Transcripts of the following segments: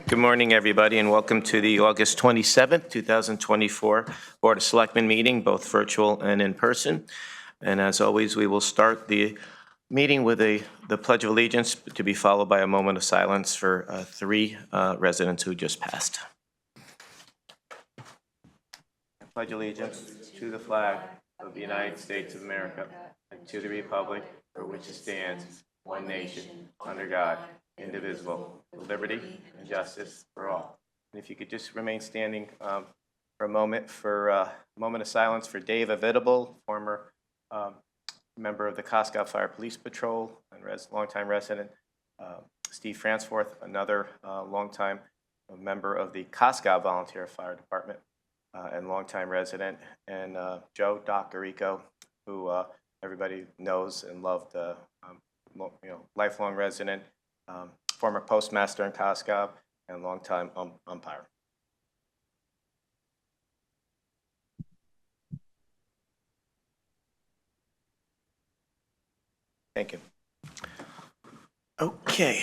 Good morning, everybody, and welcome to the August 27th, 2024 Board of Selectmen meeting, both virtual and in person. And as always, we will start the meeting with the Pledge of Allegiance, to be followed by a moment of silence for three residents who just passed. I pledge allegiance to the flag of the United States of America and to the republic for which it stands, one nation, under God, indivisible, with liberty and justice for all. And if you could just remain standing for a moment of silence for Dave Avitable, former member of the Coscow Fire Police Patrol and longtime resident. Steve Fransforth, another longtime member of the Coscow Volunteer Fire Department and longtime resident, and Joe Doc Garrico, who everybody knows and loved, lifelong resident, former postmaster in Coscow, and longtime umpire. Thank you. Okay.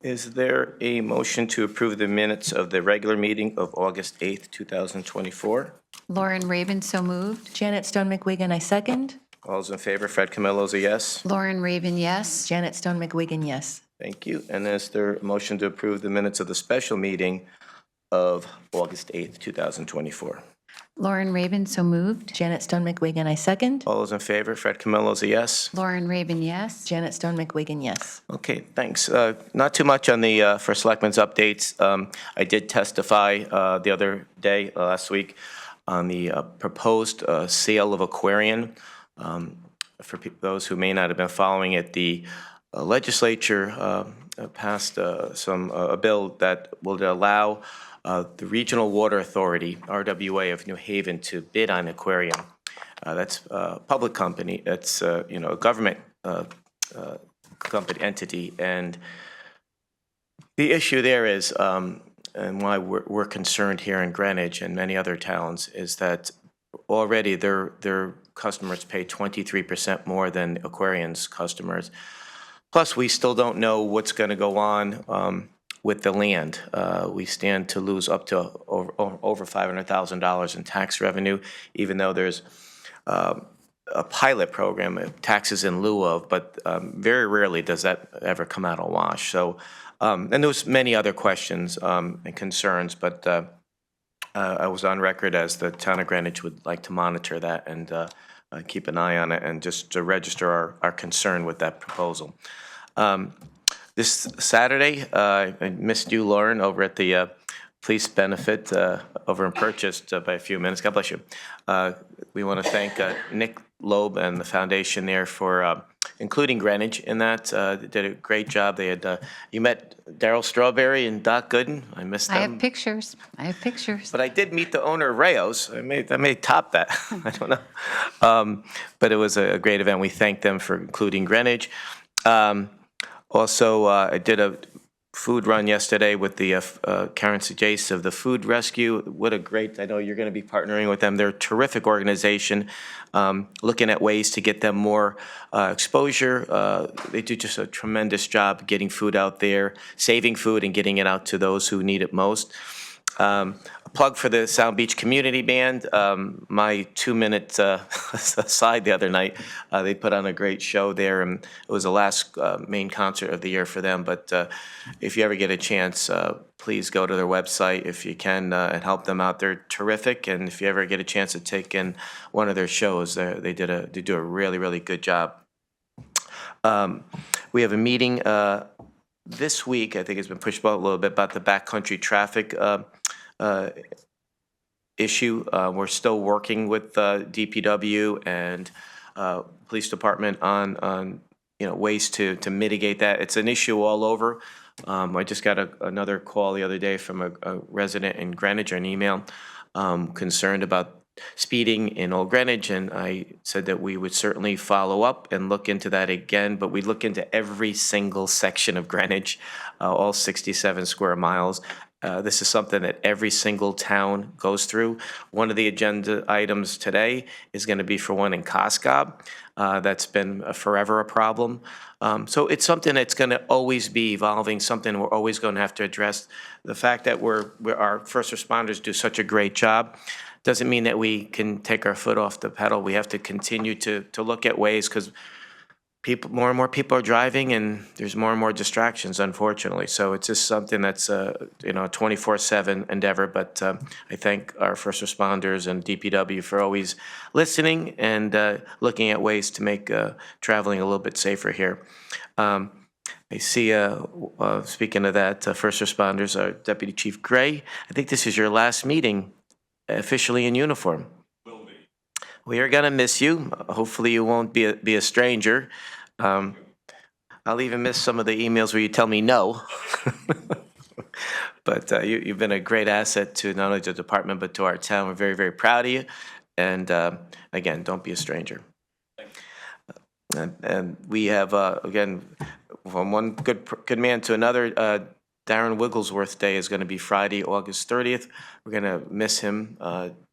Is there a motion to approve the minutes of the regular meeting of August 8th, 2024? Lauren Raven, so moved. Janet Stone McWigan, I second. All those in favor? Fred Camillo's a yes. Lauren Raven, yes. Janet Stone McWigan, yes. Thank you. And is there a motion to approve the minutes of the special meeting of August 8th, 2024? Lauren Raven, so moved. Janet Stone McWigan, I second. All those in favor? Fred Camillo's a yes. Lauren Raven, yes. Janet Stone McWigan, yes. Okay, thanks. Not too much on the for Selectmen's updates. I did testify the other day, last week, on the proposed sale of Aquarian. For those who may not have been following it, the legislature passed a bill that will allow the Regional Water Authority, RWA of New Haven, to bid on Aquarium. That's a public company. It's a government company entity, and the issue there is, and why we're concerned here in Greenwich and many other towns, is that already their customers pay 23% more than Aquarian's customers. Plus, we still don't know what's going to go on with the land. We stand to lose up to over $500,000 in tax revenue, even though there's a pilot program, taxes in lieu of, but very rarely does that ever come out a wash. So, and there was many other questions and concerns, but I was on record as the town of Greenwich would like to monitor that and keep an eye on it, and just to register our concern with that proposal. This Saturday, I missed you, Lauren, over at the police benefit over in Purchase by a few minutes. God bless you. We want to thank Nick Loeb and the foundation there for including Greenwich in that. They did a great job. They had you met Daryl Strawberry and Doc Gooden. I missed them. I have pictures. But I did meet the owner of Rayo's. I may top that. I don't know. But it was a great event. We thank them for including Greenwich. Also, I did a food run yesterday with the Karen Jace of the Food Rescue. What a great, I know you're going to be partnering with them. They're a terrific organization, looking at ways to get them more exposure. They do just a tremendous job getting food out there, saving food and getting it out to those who need it most. A plug for the Sound Beach Community Band. My 2-minute aside the other night, they put on a great show there, and it was the last main concert of the year for them. But if you ever get a chance, please go to their website if you can and help them out. They're terrific, and if you ever get a chance to take in one of their shows, they do a really, really good job. We have a meeting this week. I think it's been pushed back a little bit about the backcountry traffic issue. We're still working with DPW and police department on ways to mitigate that. It's an issue all over. I just got another call the other day from a resident in Greenwich, or an email, concerned about speeding in Old Greenwich, and I said that we would certainly follow up and look into that again, but we look into every single section of Greenwich, all 67 square miles, This is something that every single town goes through. One of the agenda items today is going to be for one in Coscob. That's been forever a problem. So it's something that's going to always be evolving, something we're always going to have to address. The fact that our first responders do such a great job doesn't mean that we can take our foot off the pedal. We have to continue to look at ways, because more and more people are driving, and there's more and more distractions, unfortunately. So it's just something that's a 24/7 endeavor. But I thank our first responders and DPW for always listening and looking at ways to make traveling a little bit safer here. I see, speaking of that, first responders, Deputy Chief Gray, I think this is your last meeting officially in uniform. We are going to miss you. Hopefully you won't be a stranger. I'll even miss some of the emails where you tell me no. But you've been a great asset to not only the department, but to our town. We're very, very proud of you. And again, don't be a stranger. And we have, again, from one good man to another, Darren Wigglesworth Day is going to be Friday, August 30th. We're going to miss him.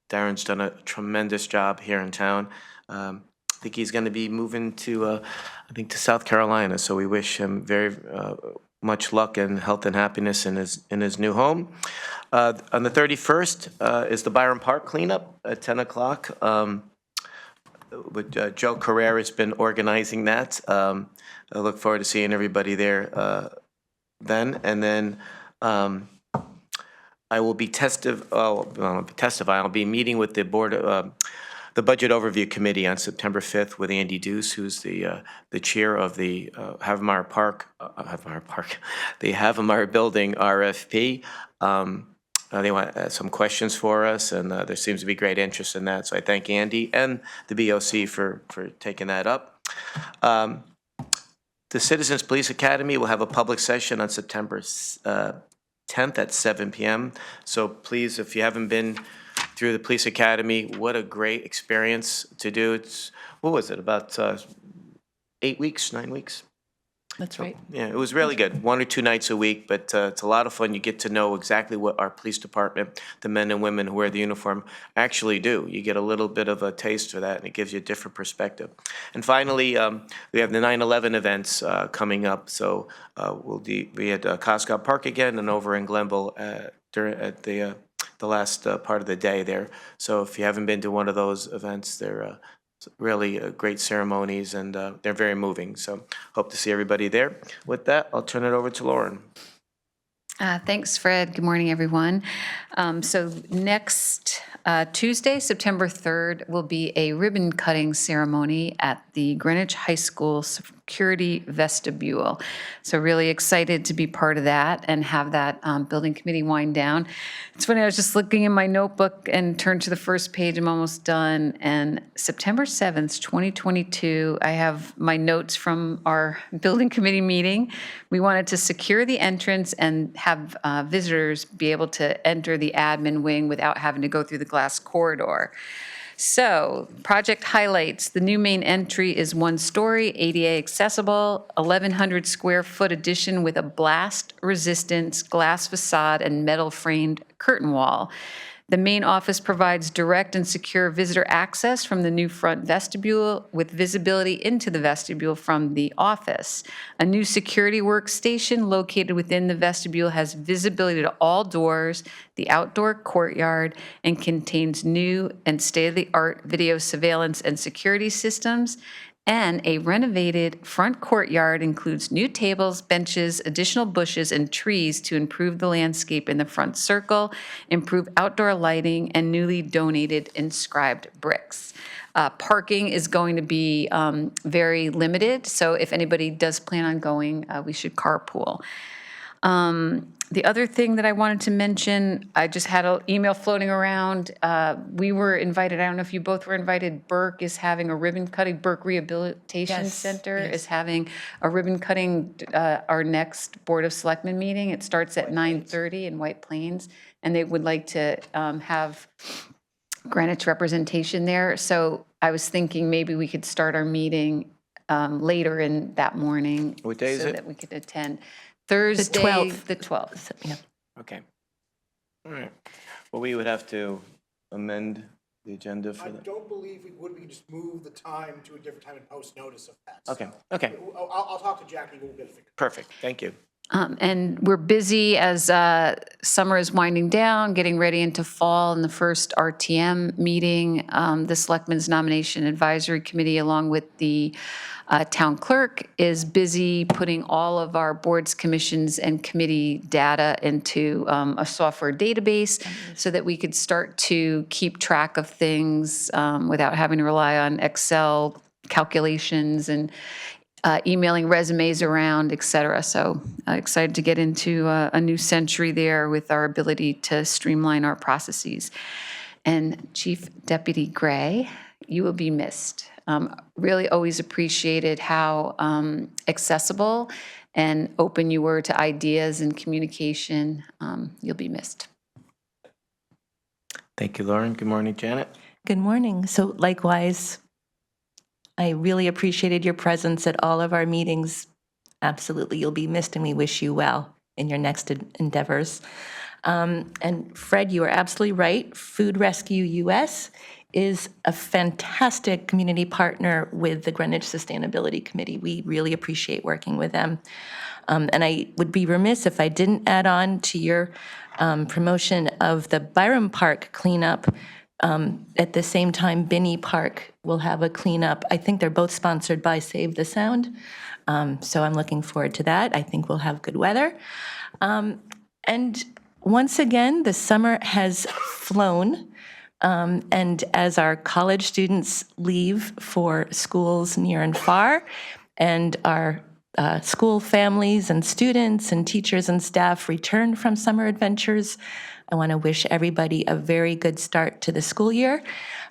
Darren's done a tremendous job here in town. I think he's going to be moving to South Carolina. So we wish him very much luck and health and happiness in his new home. On the 31st is the Byron Park cleanup at 10 o'clock. Joe Carrera has been organizing that. I look forward to seeing everybody there then. And then I will be I'll be meeting with the board, the Budget Overview Committee on September 5th with Andy Deuce, who's the chair of the Havemeyer Park, the Havemeyer Building RFP. They want some questions for us, and there seems to be great interest in that. So I thank Andy and the BOC for taking that up. The Citizens Police Academy will have a public session on September 10th at 7 p.m. So please, if you haven't been through the police academy, what a great experience to do. It's, what was it, about 8 weeks, 9 weeks? That's right. Yeah, it was really good. 1 or 2 nights a week, but it's a lot of fun. You get to know exactly what our police department, the men and women who wear the uniform, actually do. You get a little bit of a taste for that, and it gives you a different perspective. And finally, we have the 9/11 events coming up. So we'll be at Coscob Park again and over in Glenville at the last part of the day there. So if you haven't been to one of those events, they're really great ceremonies, and they're very moving. So hope to see everybody there. With that, I'll turn it over to Lauren. Thanks, Fred. Good morning, everyone. So next Tuesday, September 3rd, will be a ribbon cutting ceremony at the Greenwich High School Security Vestibule. So really excited to be part of that and have that building committee wind down. It's funny, I was just looking in my notebook and turned to the first page. I'm almost done. And September 7th, 2022, I have my notes from our building committee meeting. We wanted to secure the entrance and have visitors be able to enter the admin wing without having to go through the glass corridor. So, project highlights: the new main entry is 1-story, ADA accessible, 1,100 square foot addition with a blast resistance glass facade and metal framed curtain wall. The main office provides direct and secure visitor access from the new front vestibule with visibility into the vestibule from the office. A new security workstation located within the vestibule has visibility to all doors, the outdoor courtyard, and contains new and state-of-the-art video surveillance and security systems. And a renovated front courtyard includes new tables, benches, additional bushes, and trees to improve the landscape in the front circle, improve outdoor lighting, and newly donated inscribed bricks. Parking is going to be very limited, so if anybody does plan on going, we should carpool. The other thing that I wanted to mention, I just had an email floating around. We were invited, I don't know if you both were invited, Burke is having a ribbon cutting, Burke Rehabilitation Yes, Center yes. is having a ribbon cutting, our next Board of Selectmen meeting. It starts at 9:30 in White Plains, and they would like to have Greenwich representation there. So I was thinking maybe we could start our meeting later in that morning. What day is so it? that we could attend. Thursday, 12th. the 12th. Yeah. Okay. All right. Well, we would have to amend the agenda I for that. don't believe we would, we can just move the time to a different time and post notice of that. Okay, So, okay. I'll talk to Jackie, we'll get it figured. Perfect, thank you. And we're busy as summer is winding down, getting ready into fall, and the first RTM meeting, the Selectmen's Nomination Advisory Committee, along with the town clerk, is busy putting all of our boards, commissions, and committee data into a software database so that we could start to keep track of things without having to rely on Excel calculations and emailing resumes around, et cetera. So excited to get into a new century there with our ability to streamline our processes. And Chief Deputy Gray, you will be missed. Really always appreciated how accessible and open you were to ideas and communication. You'll be missed. Thank you, Lauren. Good morning, Janet. Good morning. So likewise, I really appreciated your presence at all of our meetings. Absolutely, you'll be missed, and we wish you well in your next endeavors. And Fred, you are absolutely right. Food Rescue US is a fantastic community partner with the Greenwich Sustainability Committee. We really appreciate working with them. And I would be remiss if I didn't add on to your promotion of the Byram Park cleanup. At the same time, Binney Park will have a cleanup. I think they're both sponsored by Save the Sound. So I'm looking forward to that. I think we'll have good weather. And once again, the summer has flown. And as our college students leave for schools near and far, and our school families and students and teachers and staff return from summer adventures, I want to wish everybody a very good start to the school year.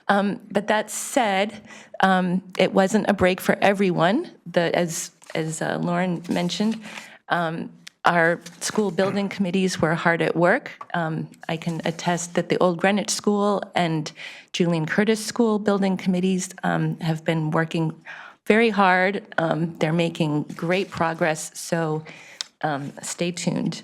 But that said, it wasn't a break for everyone. As Lauren mentioned, our school building committees were hard at work. I can attest that the Old Greenwich School and Julian Curtis School building committees have been working very hard. They're making great progress, so stay tuned.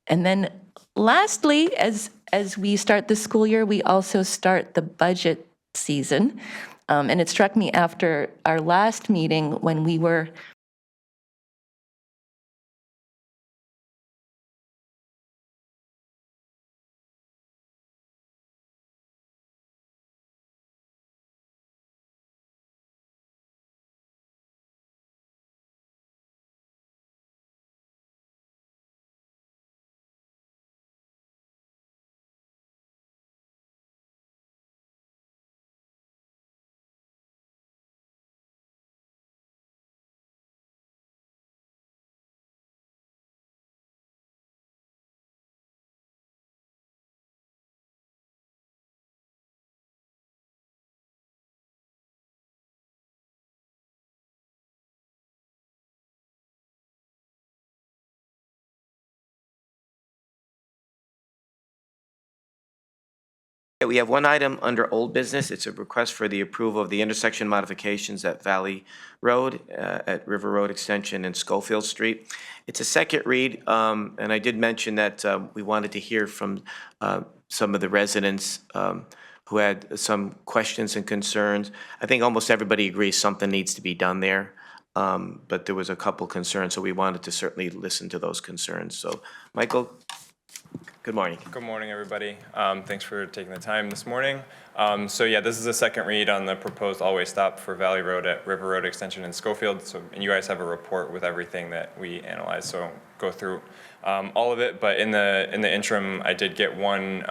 And then lastly, as we start the school year, we also start the budget season. And it struck me after our last meeting when we were We have one item under old business. It's a request for the approval of the intersection modifications at Valley Road, at River Road Extension and Schofield Street. It's a second read, and I did mention that we wanted to hear from some of the residents who had some questions and concerns. I think almost everybody agrees something needs to be done there, but there was a couple concerns, so we wanted to certainly listen to those concerns. So, Michael, good morning. Good morning, everybody. Thanks for taking the time this morning. So yeah, this is a second read on the proposed all-way stop for Valley Road at River Road Extension in Schofield. So, and you guys have a report with everything that we analyzed, so I'll go through all of it. But in the interim, I did get one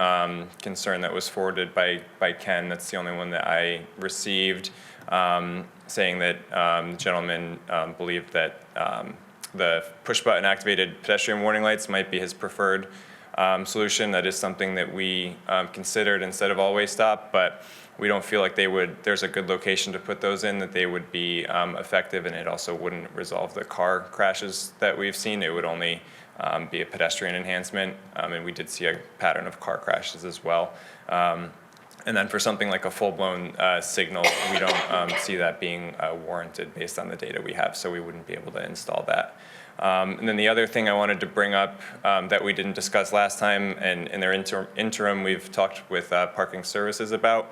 concern that was forwarded by Ken. That's the only one that I received, saying that the gentleman believed that the push-button activated pedestrian warning lights might be his preferred solution. That is something that we considered instead of all-way stop, but we don't feel like there's a good location to put those in, that they would be effective, and it also wouldn't resolve the car crashes that we've seen. It would only be a pedestrian enhancement, and we did see a pattern of car crashes as well. And then for something like a full-blown signal, we don't see that being warranted based on the data we have, so we wouldn't be able to install that. And then the other thing I wanted to bring up that we didn't discuss last time, and in their interim we've talked with parking services about,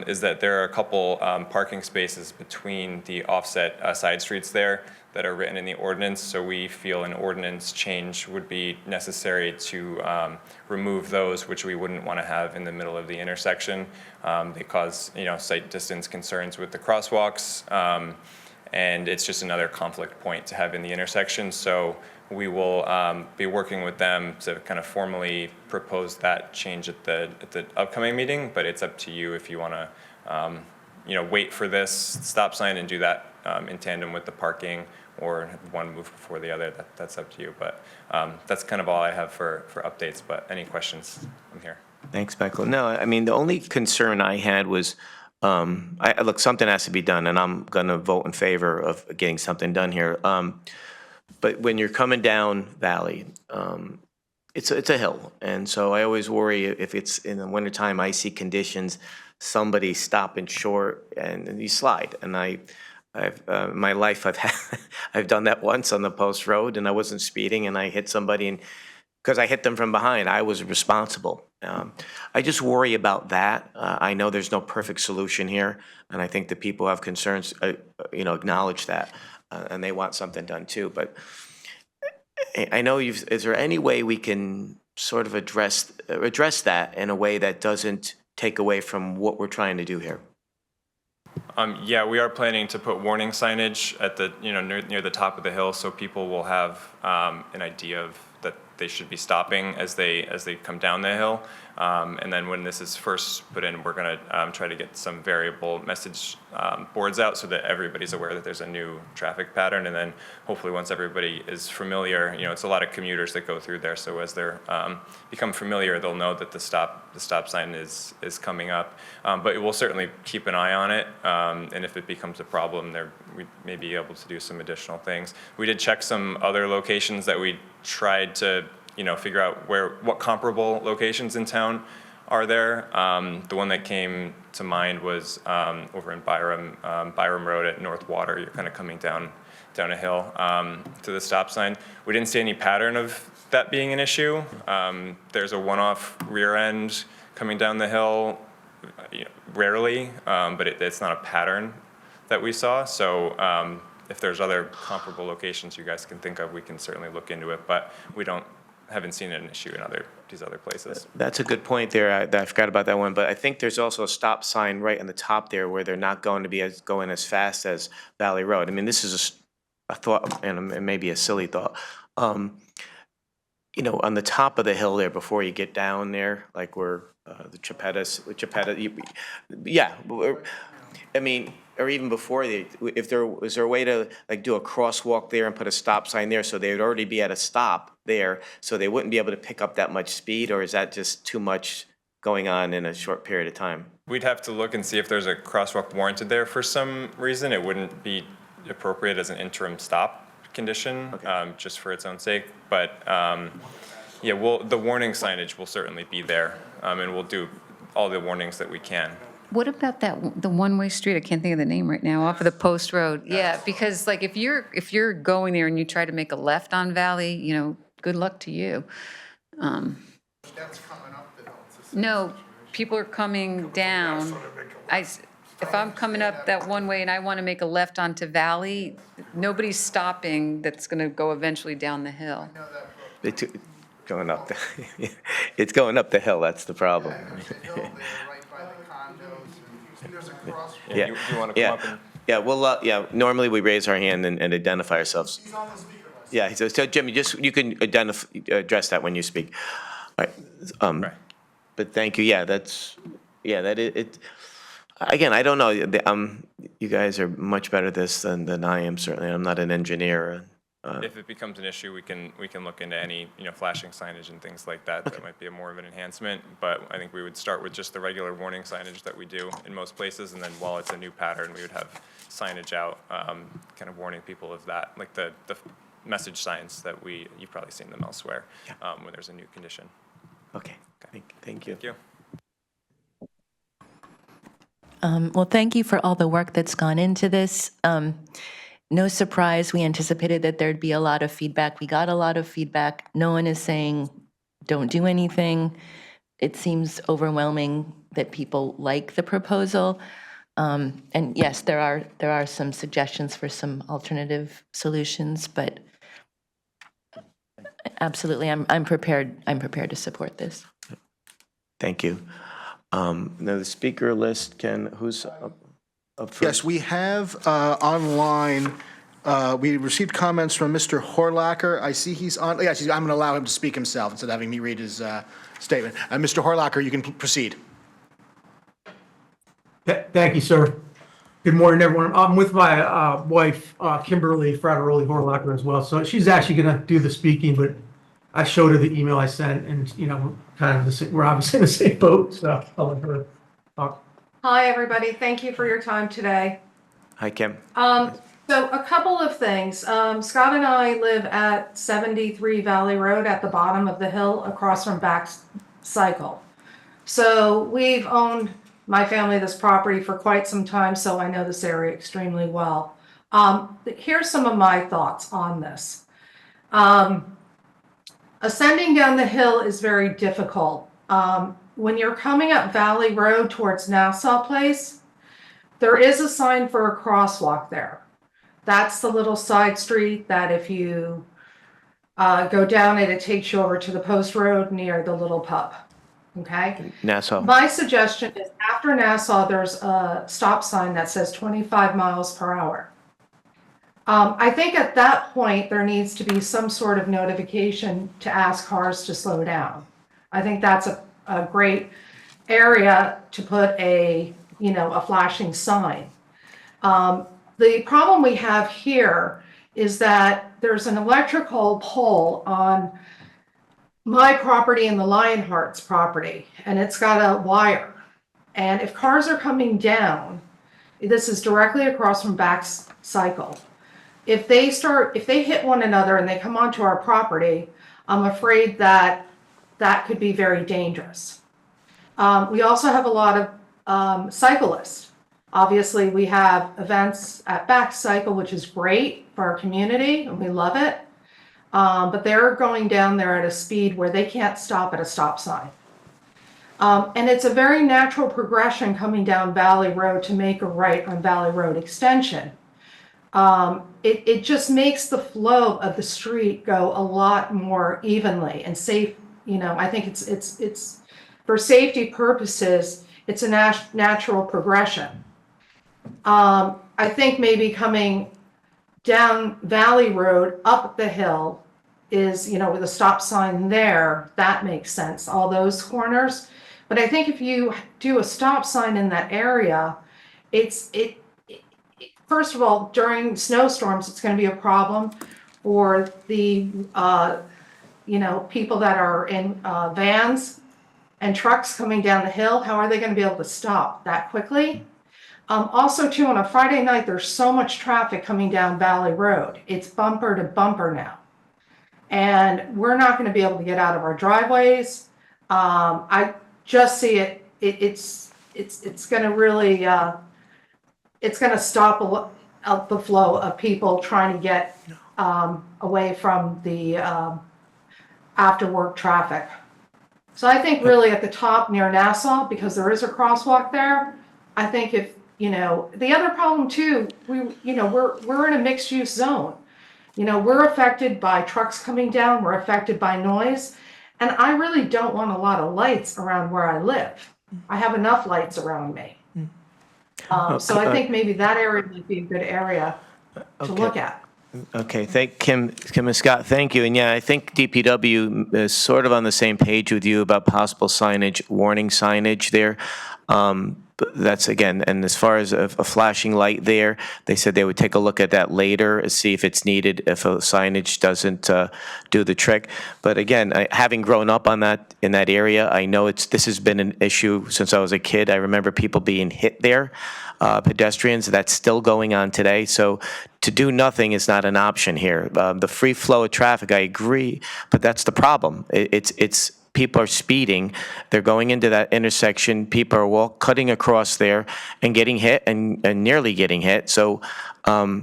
is that there are a couple parking spaces between the offset side streets there that are written in the ordinance. So we feel an ordinance change would be necessary to remove those, which we wouldn't want to have in the middle of the intersection. They cause, sight distance concerns with the crosswalks. And it's just another conflict point to have in the intersection. So we will be working with them to kind of formally propose that change at the upcoming meeting, but it's up to you if you want to, wait for this stop sign and do that in tandem with the parking, or one move before the other. That's up to you. But that's kind of all I have for updates. But any questions, I'm here. Thanks, Michael. No, I mean, the only concern I had was, look, something has to be done, and I'm going to vote in favor of getting something done here. But when you're coming down Valley, it's a hill, and so I always worry if it's in the wintertime, icy conditions, somebody stopping short and you slide. And my life, I've done that once on the post road, and I wasn't speeding, and I hit somebody, and because I hit them from behind, I was responsible. I just worry about that. I know there's no perfect solution here, and I think the people who have concerns, acknowledge that, and they want something done too. But I know is there any way we can sort of address that in a way that doesn't take away from what we're trying to do here? Yeah, we are planning to put warning signage at the, near the top of the hill, so people will have an idea of that they should be stopping as they come down the hill. And then when this is first put in, we're going to try to get some variable message boards out so that everybody's aware that there's a new traffic pattern. And then hopefully once everybody is familiar, it's a lot of commuters that go through there. So as they're become familiar, they'll know that the stop sign is coming up. But we'll certainly keep an eye on it. And if it becomes a problem, we may be able to do some additional things. We did check some other locations that we tried to figure out what comparable locations in town are there. The one that came to mind was over in Byram Road at North Water. You're kind of coming down a hill to the stop sign. We didn't see any pattern of that being an issue. There's a one-off rear end coming down the hill, rarely, but it's not a pattern that we saw. So if there's other comparable locations you guys can think of, we can certainly look into it. But we haven't seen an issue in these other places. That's a good point there. I forgot about that one, but I think there's also a stop sign right on the top there where they're not going to be going as fast as Valley Road. I mean, this is a thought, and maybe a silly thought. On the top of the hill there before you get down there, like where the Chipetta, I mean, or even before, is there a way to do a crosswalk there and put a stop sign there so they would already be at a stop there, so they wouldn't be able to pick up that much speed, or is that just too much going on in a short period of time? We'd have to look and see if there's a crosswalk warranted there. For some reason, it wouldn't be appropriate as an interim stop condition, okay. Just for its own sake. But the warning signage will certainly be there, and we'll do all the warnings that we can. What about the one-way street? I can't think of the name right now, off of the post road. Yeah, because if you're going there and you try to make a left on Valley, good luck to you. That's coming up the hill. No, people are coming down. If I'm coming up that one way and I want to make a left onto Valley, nobody's stopping that's going to go eventually down the hill. Going up it's going up the hill, that's the problem. There's a hill there right by the condos, and there's a crosswalk. Yeah, you want to come up and... Yeah, well, normally we raise our hand and identify ourselves. He's on the speaker list. Yeah, so Jimmy, you can address that when you speak. All right. Right. But thank you. Yeah, it. Again, I don't know. You guys are much better at this than I am. Certainly, I'm not an engineer. If it becomes an issue, we can look into any flashing signage and things like that. Okay. That might be more of an enhancement. But I think we would start with just the regular warning signage that we do in most places, and then while it's a new pattern, we would have signage out, kind of warning people of that, like the message signs that you've probably seen them elsewhere, when there's a new condition. Okay. Thank you. Thank you. Well, thank you for all the work that's gone into this. no surprise, we anticipated that there'd be a lot of feedback. We got a lot of feedback. No one is saying, don't do anything. It seems overwhelming that people like the proposal. And yes, there are some suggestions for some alternative solutions, but absolutely, I'm prepared to support this. Thank you. Now, the speaker list, Ken, who's up first? Yes, we have online, we received comments from Mr. Horlacher. I see he's on, yes, I'm going to allow him to speak himself instead of having me read his statement. Mr. Horlacher, you can proceed. Thank you, sir. Good morning, everyone. I'm with my wife, Kimberly Frateroli Horlacher as well. So she's actually going to do the speaking, but I showed her the email I sent, and kind of we're obviously in the same boat. So I'll let her talk. Hi, everybody. Thank you for your time today. Hi, Kim. So a couple of things. Scott and I live at 73 Valley Road at the bottom of the hill across from Back Cycle. So we've owned, my family, this property for quite some time, so I know this area extremely well. Here's some of my thoughts on this. Ascending down the hill is very difficult. When you're coming up Valley Road towards Nassau Place, there is a sign for a crosswalk there. That's the little side street that if you go down it, it takes you over to the post road near the little pub. Okay? Nassau. My suggestion is after Nassau, there's a stop sign that says 25 miles per hour. I think at that point, there needs to be some sort of notification to ask cars to slow down. I think that's a great area to put a flashing sign. The problem we have here is that there's an electrical pole on my property and the Lionheart's property, and it's got a wire. And if cars are coming down, this is directly across from Back Cycle. If they hit one another and they come onto our property, I'm afraid that could be very dangerous. We also have a lot of cyclists. Obviously, we have events at Back Cycle, which is great for our community, and we love it. But they're going down there at a speed where they can't stop at a stop sign. And it's a very natural progression coming down Valley Road to make a right on Valley Road Extension. It just makes the flow of the street go a lot more evenly and safe. I think it's for safety purposes, it's a natural progression. I think maybe coming down Valley Road up the hill is, with a stop sign there, that makes sense, all those corners. But I think if you do a stop sign in that area, first of all, during snowstorms, it's going to be a problem for the, people that are in vans and trucks coming down the hill. How are they going to be able to stop that quickly? Also, too, on a Friday night, there's so much traffic coming down Valley Road. It's bumper to bumper now. And we're not going to be able to get out of our driveways. I just see it's going to really, it's going to stop the flow of people trying to get away from the after work traffic. So I think really at the top near Nassau, because there is a crosswalk there, I think if, the other problem too, we're in a mixed use zone. We're affected by trucks coming down, we're affected by noise, and I really don't want a lot of lights around where I live. I have enough lights around me. So I think maybe that area might be a good area to look at. Okay, thank Kim and Scott, thank you. And yeah, I think DPW is sort of on the same page with you about possible signage, warning signage there. But that's again, and as far as a flashing light there, they said they would take a look at that later, see if it's needed, if a signage doesn't do the trick. But again, having grown up in that area, I know this has been an issue since I was a kid. I remember people being hit there, pedestrians. That's still going on today. So to do nothing is not an option here. The free flow of traffic, I agree, but that's the problem. It's people are speeding. They're going into that intersection. People are cutting across there and getting hit and nearly getting hit. So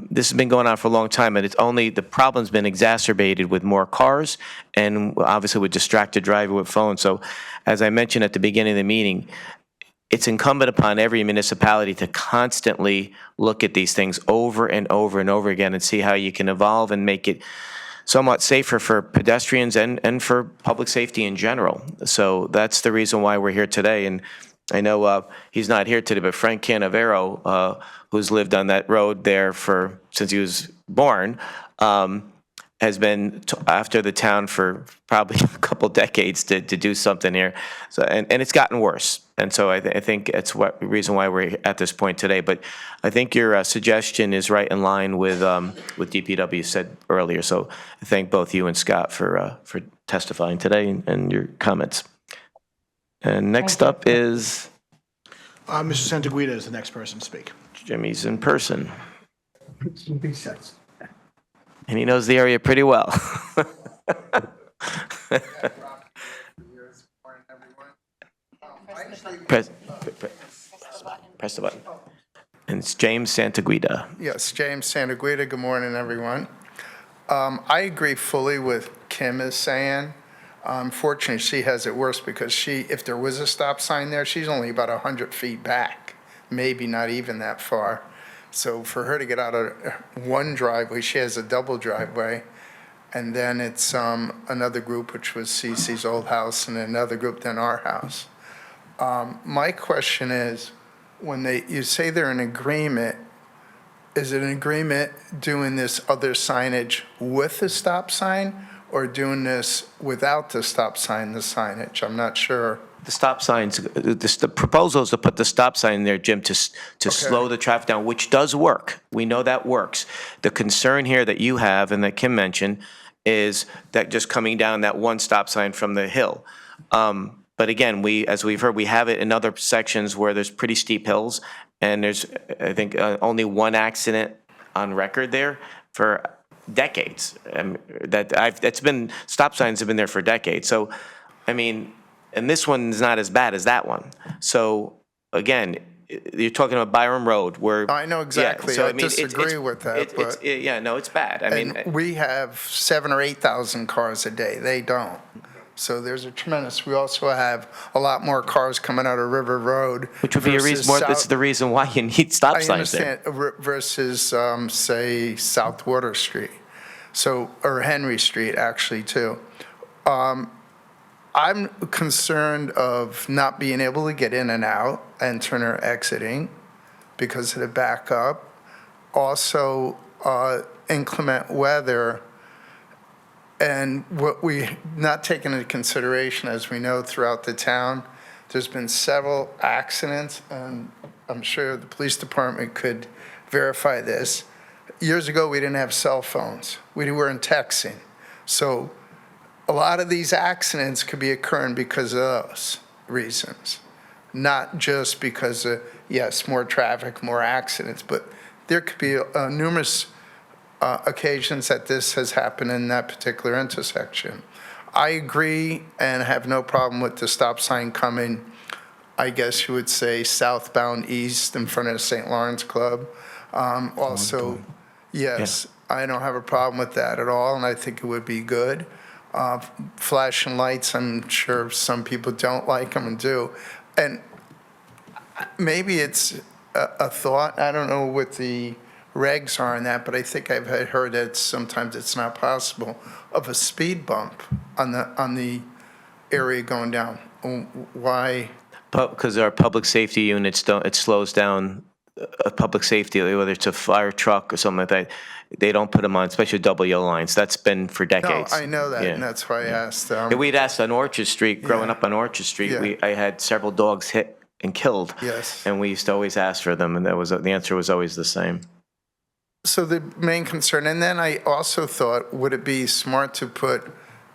this has been going on for a long time, and the problem's been exacerbated with more cars and obviously with distracted driving with phones. So as I mentioned at the beginning of the meeting, it's incumbent upon every municipality to constantly look at these things over and over and over again and see how you can evolve and make it somewhat safer for pedestrians and for public safety in general. So that's the reason why we're here today. And I know he's not here today, but Frank Canavero, who's lived on that road there since he was born, has been after the town for probably a couple decades to do something here. So and it's gotten worse. And so I think that's the reason why we're at this point today. But I think your suggestion is right in line with DPW said earlier. So I thank both you and Scott for testifying today and your comments. And next up is Mr. Santaguida is the next person to speak. Jimmy's in person, Big sets. and he knows the area pretty well. Press the button. And it's James Santaguida. Yes, James Santaguida. Good morning, everyone. I agree fully with Kim is saying. Unfortunately, she has it worse because if there was a stop sign there, she's only about 100 feet back, maybe not even that far. So for her to get out of one driveway, she has a double driveway, and then it's another group, which was Cece's old house, and another group, then our house. My question is, when you say they're in agreement, is it an agreement doing this other signage with the stop sign or doing this without the stop sign, the signage? I'm not sure. The stop signs, the proposal is to put the stop sign there, Jim, to slow the traffic down, which does work. We know that works. The concern here that you have and that Kim mentioned is that just coming down that one stop sign from the hill. But again, as we've heard, we have it in other sections where there's pretty steep hills, and there's, I think, only one accident on record there for decades. Stop signs have been there for decades. So, I mean, and this one's not as bad as that one. So, again, you're talking about Byram Road, where I know exactly. Yeah, so, I disagree with that. But it's bad. I mean, we have 7,000 or 8,000 cars a day. They don't. So there's a tremendous. We also have a lot more cars coming out of River Road, which would be a reason more. That's the reason why you need stop signs there. I understand. Versus, say, South Water Street, or Henry Street, actually, too. I'm concerned of not being able to get in and out, entering or exiting, because of the backup. Also, inclement weather. And what we not taken into consideration, as we know throughout the town, there's been several accidents, and I'm sure the police department could verify this. Years ago, we didn't have cell phones. We weren't texting. So a lot of these accidents could be occurring because of those reasons, not just because of, yes, more traffic, more accidents, but there could be numerous occasions that this has happened in that particular intersection. I agree and have no problem with the stop sign coming, I guess you would say, southbound east in front of the St. Lawrence Club. Also, yes, I don't have a problem with that at all, and I think it would be good. Flashing lights, I'm sure some people don't like them and do. And maybe it's a thought, I don't know what the regs are on that, but I think I've heard that sometimes it's not possible, of a speed bump on the area going down. Why? Because our public safety units it slows down public safety, whether it's a fire truck or something like that. They don't put them on, especially double yellow lines. That's been for decades. No, I know that, and that's why I asked. We'd asked on Orchard Street, growing up on Orchard Street, I had several dogs hit and killed. Yes. And we used to always ask for them, and the answer was always the same. So the main concern, and then I also thought, would it be smart to put,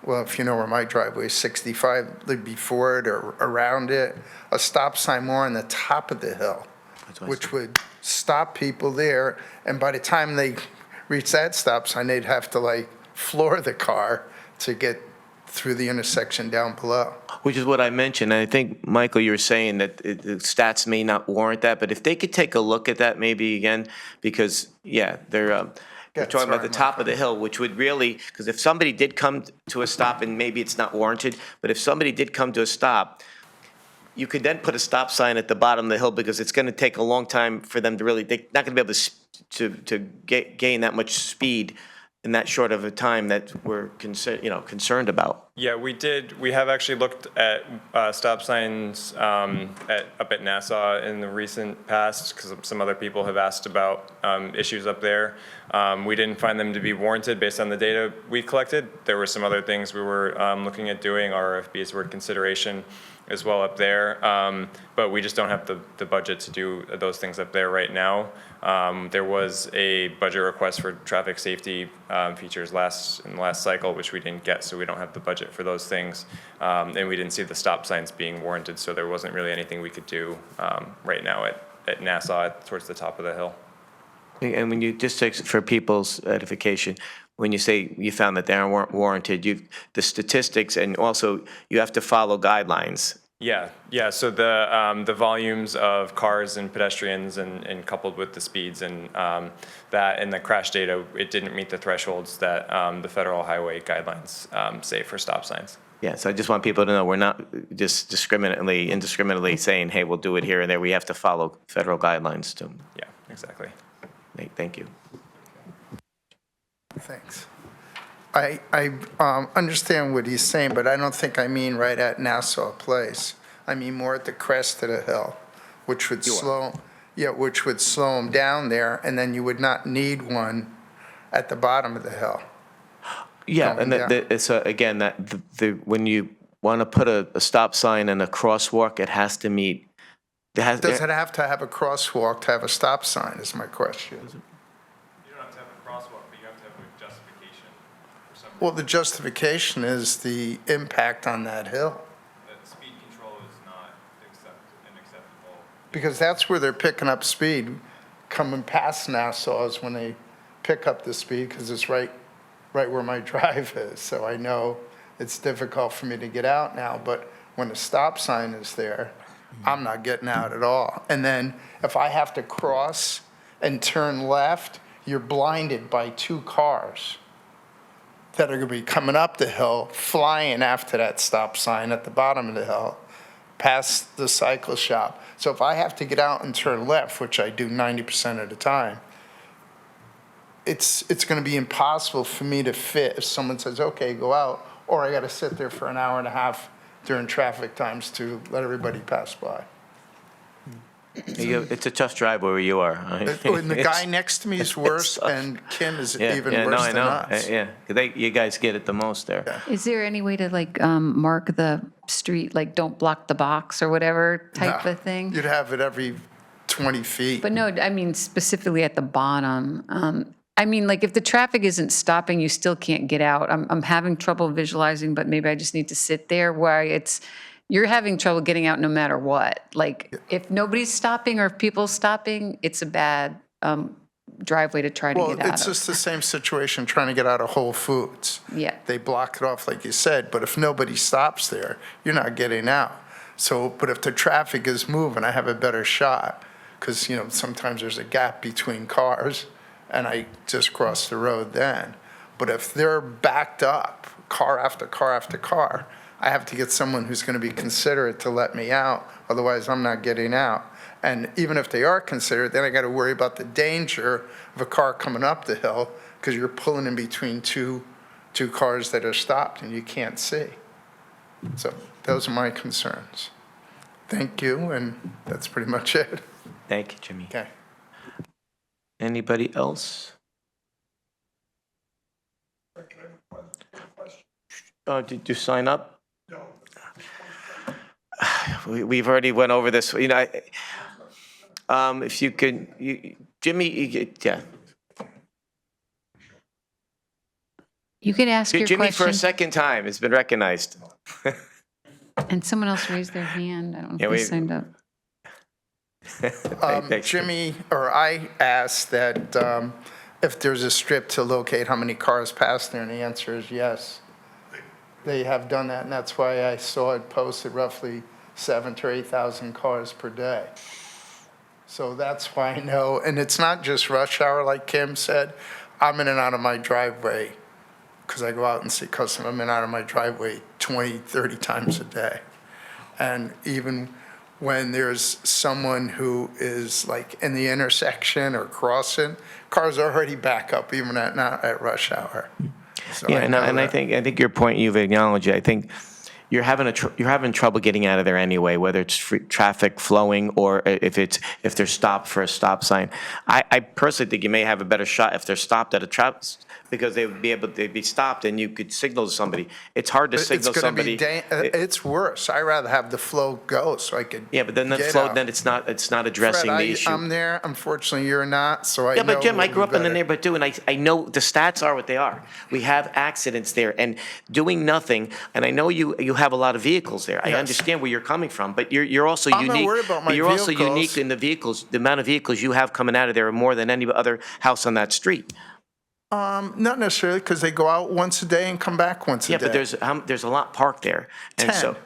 well, if you know where my driveway is, 65, before it or around it, a stop sign more on the top of the hill, which would stop people there, and by the time they reach that stop sign, they'd have to floor the car to get through the intersection down below. Which is what I mentioned, and I think, Michael, you were saying that the stats may not warrant that, but if they could take a look at that maybe again, because, yeah, they're talking about the top of the hill, which would really, because if somebody did come to a stop, and maybe it's not warranted, but if somebody did come to a stop, you could then put a stop sign at the bottom of the hill, because it's going to take a long time for them to really, they're not going to be able to gain that much speed in that short of a time that we're concerned about. Yeah, we did. We have actually looked at stop signs up at Nassau in the recent past, because some other people have asked about issues up there. We didn't find them to be warranted based on the data we collected. There were some other things we were looking at doing. RFBs were consideration as well up there, but we just don't have the budget to do those things up there right now. There was a budget request for traffic safety features in the last cycle, which we didn't get, so we don't have the budget for those things. And we didn't see the stop signs being warranted, so there wasn't really anything we could do right now at Nassau towards the top of the hill. And when you, just for people's edification, when you say you found that they weren't warranted, the statistics, and also you have to follow guidelines. Yeah. So the volumes of cars and pedestrians, and coupled with the speeds and that and the crash data, it didn't meet the thresholds that the federal highway guidelines say for stop signs. Yeah, so I just want people to know we're not just indiscriminately saying, hey, we'll do it here and there. We have to follow federal guidelines too. Yeah, exactly. Thank you. Thanks. I understand what he's saying, but I don't think I mean right at Nassau Place. I mean more at the crest of the hill, which would slow him down there, and then you would not need one at the bottom of the hill. Yeah, and it's again when you want to put a stop sign and a crosswalk, it has to meet. Does it have to have a crosswalk to have a stop sign, is my question. You don't have to have a crosswalk, but you have to have a justification for some reason. Well, the justification is the impact on that hill. That speed control is not acceptable. Because that's where they're picking up speed. Coming past Nassau is when they pick up the speed, because it's right where my drive is. So I know it's difficult for me to get out now, but when a stop sign is there, I'm not getting out at all. And then if I have to cross and turn left, you're blinded by two cars that are going to be coming up the hill, flying after that stop sign at the bottom of the hill, past the cycle shop. So if I have to get out and turn left, which I do 90% of the time, it's going to be impossible for me to fit if someone says, okay, go out, or I got to sit there for an hour and a half during traffic times to let everybody pass by. It's a tough drive where you are. And the guy next to me is worse, and Kim is even worse than us. Yeah, you guys get it the most there. Is there any way to mark the street, don't block the box or whatever type of thing? You'd have it every 20 feet. But no, I mean specifically at the bottom. If the traffic isn't stopping, you still can't get out. I'm having trouble visualizing, but maybe I just need to sit there where you're having trouble getting out no matter what. If nobody's stopping or if people's stopping, it's a bad driveway to try to get out of. Well, it's just the same situation trying to get out of Whole Foods. Yeah. They block it off, like you said, but if nobody stops there, you're not getting out. But if the traffic is moving, I have a better shot, because, sometimes there's a gap between cars, and I just cross the road then. But if they're backed up, car after car after car, I have to get someone who's going to be considerate to let me out, otherwise I'm not getting out. And even if they are considerate, then I got to worry about the danger of a car coming up the hill, because you're pulling in between two cars that are stopped and you can't see. So those are my concerns. Thank you, and that's pretty much it. Thank you, Jimmy. Okay. Anybody else? Did you sign up? No. We've already went over this. If you could, Jimmy, yeah. You can ask your Jimmy, question. for a second time, it's been recognized. And someone else raised their hand. I don't know if they signed up. Thanks. Jimmy, or I asked that if there's a strip to locate how many cars pass there, and the answer is yes. they have done that, and that's why I saw it posted roughly 7,000 to 8,000 cars per day. So that's why I know, and it's not just rush hour, like Kim said. I'm in and out of my driveway, because I go out and see customers, I'm in and out of my driveway 20, 30 times a day. And even when there's someone who is like in the intersection or crossing, cars already back up even not at rush hour. So Yeah, know and I that. think your point, you've acknowledged it. I think you're having trouble getting out of there anyway, whether it's traffic flowing or if they're stopped for a stop sign. I personally think you may have a better shot if they're stopped at a traffic, because they'd be stopped and you could signal to somebody. It's hard to It's signal going to be, somebody. it's worse. I'd rather have the flow go so I could Yeah, but then the get flow, out. then it's not addressing Fred, the issue. I'm there. Unfortunately, you're not, so I Yeah, know but Jim, I we'll grew be up in the better. neighborhood too, and I know the stats are what they are. We have accidents there, and doing nothing, and I know you have a lot of vehicles there. I Yes. understand where you're coming from, but you're also I'm not unique. worried about my but you're also vehicles. unique in the vehicles, the amount of vehicles you have coming out of there are more than any other house on that street. Not necessarily, because they go out once a day and come back once a Yeah, day. but there's a lot parked there, and 10. so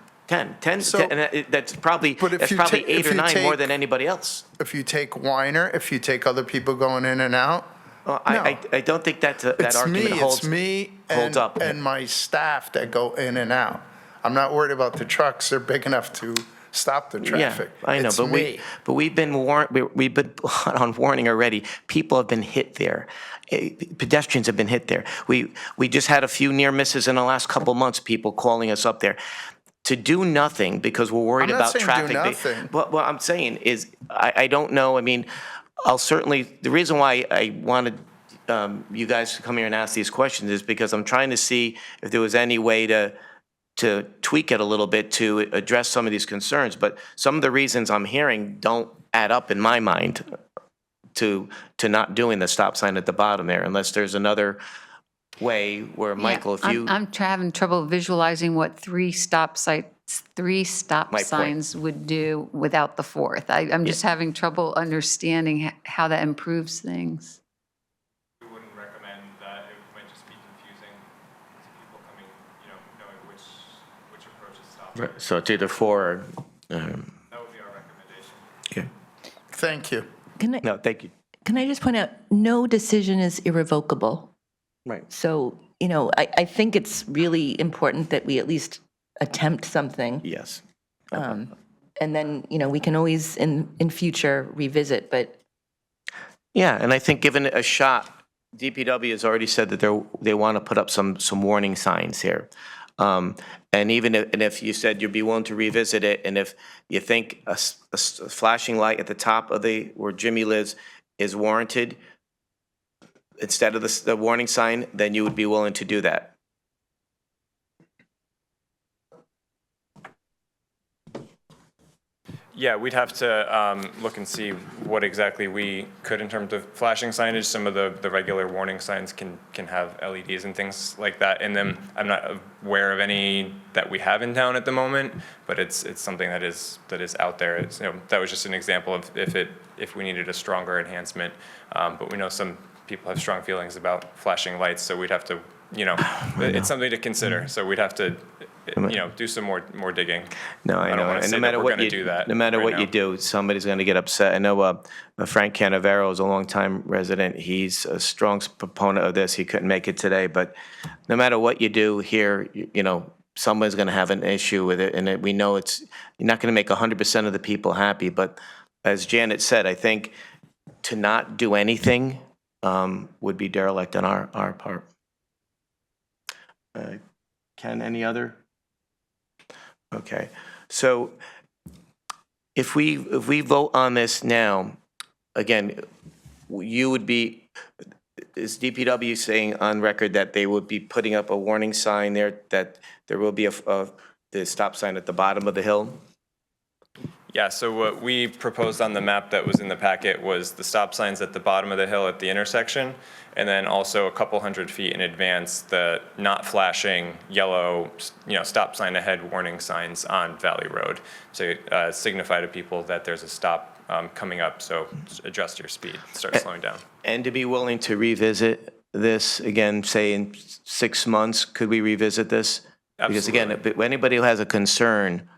10, So- and that's probably But if you 8 if or you 9 more take- than anybody else. If you take Weiner, if you take other people going in and out, Well, No. I don't think that argument holds. It's me holds up. and my staff that go in and out. I'm not worried about the trucks. They're big enough to stop the traffic. Yeah, I know, It's but me. we've been we've been on warning already. People have been hit there. Pedestrians have been hit there. We just had a few near misses in the last couple months. People calling us up there to do nothing because we're worried I'm not about saying do traffic. nothing. What I'm saying is, I don't know. I mean, I'll certainly. The reason why I wanted you guys to come here and ask these questions is because I'm trying to see if there was any way to tweak it a little bit to address some of these concerns. But some of the reasons I'm hearing don't add up in my mind to not doing the stop sign at the bottom there, unless there's another way where, Michael, if you. I'm having trouble visualizing what three stop My point. signs would do without the fourth. I'm just having trouble understanding how that improves things. We wouldn't recommend that. It might just be confusing to people coming, knowing which approach is stop. So it's either 4 or. That would be our recommendation. Okay. Thank you. No, thank you. Can I just point out, no decision is irrevocable. Right. So, I think it's really important that we at least attempt something. Yes. And then, we can always in future revisit, but Yeah, and I think given it a shot, DPW has already said that they want to put up some warning signs here. And even if you said you'd be willing to revisit it, and if you think a flashing light at the top of where Jimmy lives is warranted, instead of the warning sign, then you would be willing to do that. Yeah, we'd have to look and see what exactly we could in terms of flashing signage. Some of the regular warning signs can have LEDs and things like that in them. I'm not aware of any that we have in town at the moment, but it's something that is out there. It's, that was just an example of if we needed a stronger enhancement. But we know some people have strong feelings about flashing lights, so we'd have to, it's something to consider. So we'd have to, do some more digging. No, I don't know. wanna And say no that matter we're what gonna you do that no matter right what now. you do, somebody's going to get upset. I know Frank Canavero is a longtime resident. He's a strong proponent of this. He couldn't make it today, but no matter what you do here, someone's going to have an issue with it, and we know you're not going to make 100% of the people happy. But as Janet said, I think to not do anything would be derelict on our part. Ken, any other? Okay, so if we vote on this now, again, you would be, is DPW saying on record that they would be putting up a warning sign there, that there will be the stop sign at the bottom of the hill? Yeah, so what we proposed on the map that was in the packet was the stop signs at the bottom of the hill at the intersection, and then also a couple 100 feet in advance, the not flashing yellow, stop sign ahead warning signs on Valley Road to signify to people that there's a stop coming up, so adjust your speed, start slowing down. And to be willing to revisit this again, say in 6 months, could we revisit this? Because again, if anybody who has a concern,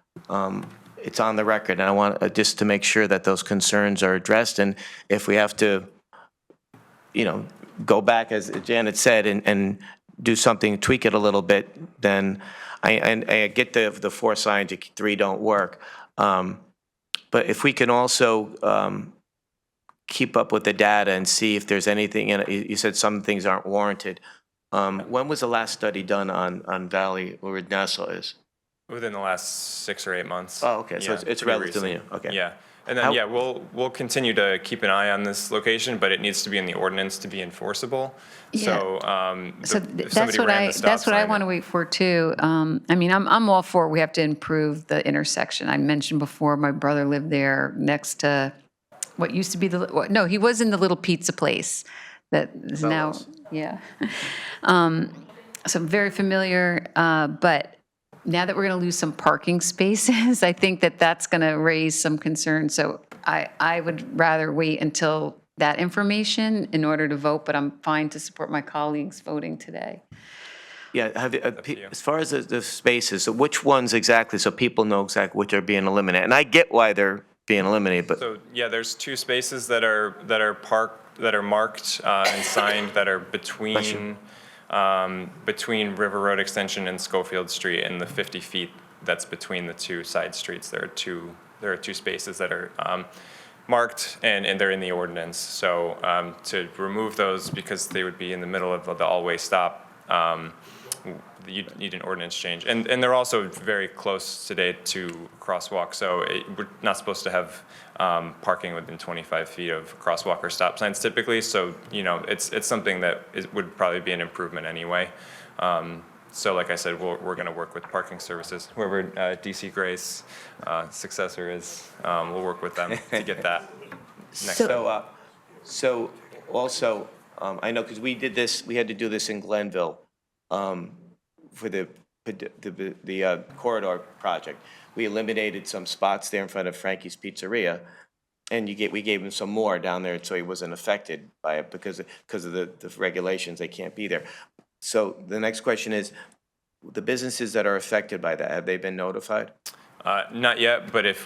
it's on the record, and I want just to make sure that those concerns are addressed, and if we have to, go back, as Janet said, and do something, tweak it a little bit, then I get the 4 signs, 3 don't work. But if we can also keep up with the data and see if there's anything, and you said some things aren't warranted. When was the last study done on Valley, where Nassau is? Within the last 6 or 8 months. Oh, okay, so Yeah, it's pretty relatively recent. new, okay. Yeah, and then, How- we'll continue to keep an eye on this location, but it needs to be in the ordinance to be enforceable. So, So if somebody ran the stop that's what I sign, want to wait for too. I mean, I'm all for, we have to improve the intersection. I mentioned before, my brother lived there next to what used to be no, he was in the little pizza place that is now, Bellows. yeah. So I'm very familiar, but now that we're going to lose some parking spaces, I think that that's going to raise some concern. So I would rather wait until that information in order to vote, but I'm fine to support my colleagues voting today. Yeah, to you. as far as the spaces, so which ones exactly, so people know exactly which are being eliminated? And I get why they're being eliminated, but, So, yeah, there's 2 spaces that are marked and signed that are between River Road Extension and Schofield Street, and the 50 feet that's between the 2 side streets. There are two spaces that are marked, and they're in the ordinance. So to remove those, because they would be in the middle of the all-way stop, you need an ordinance change. And they're also very close today to crosswalk, so we're not supposed to have parking within 25 feet of crosswalk or stop signs typically, so, it's something that would probably be an improvement anyway. So like I said, we're going to work with parking services, whoever DC Gray's successor is, we'll work with them to get that next step. so also, I know, because we had to do this in Glenville, for the corridor project. We eliminated some spots there in front of Frankie's Pizzeria, and we gave him some more down there so he wasn't affected by it because of the regulations, they can't be there. So the next question is, the businesses that are affected by that, have they been notified? Not yet, but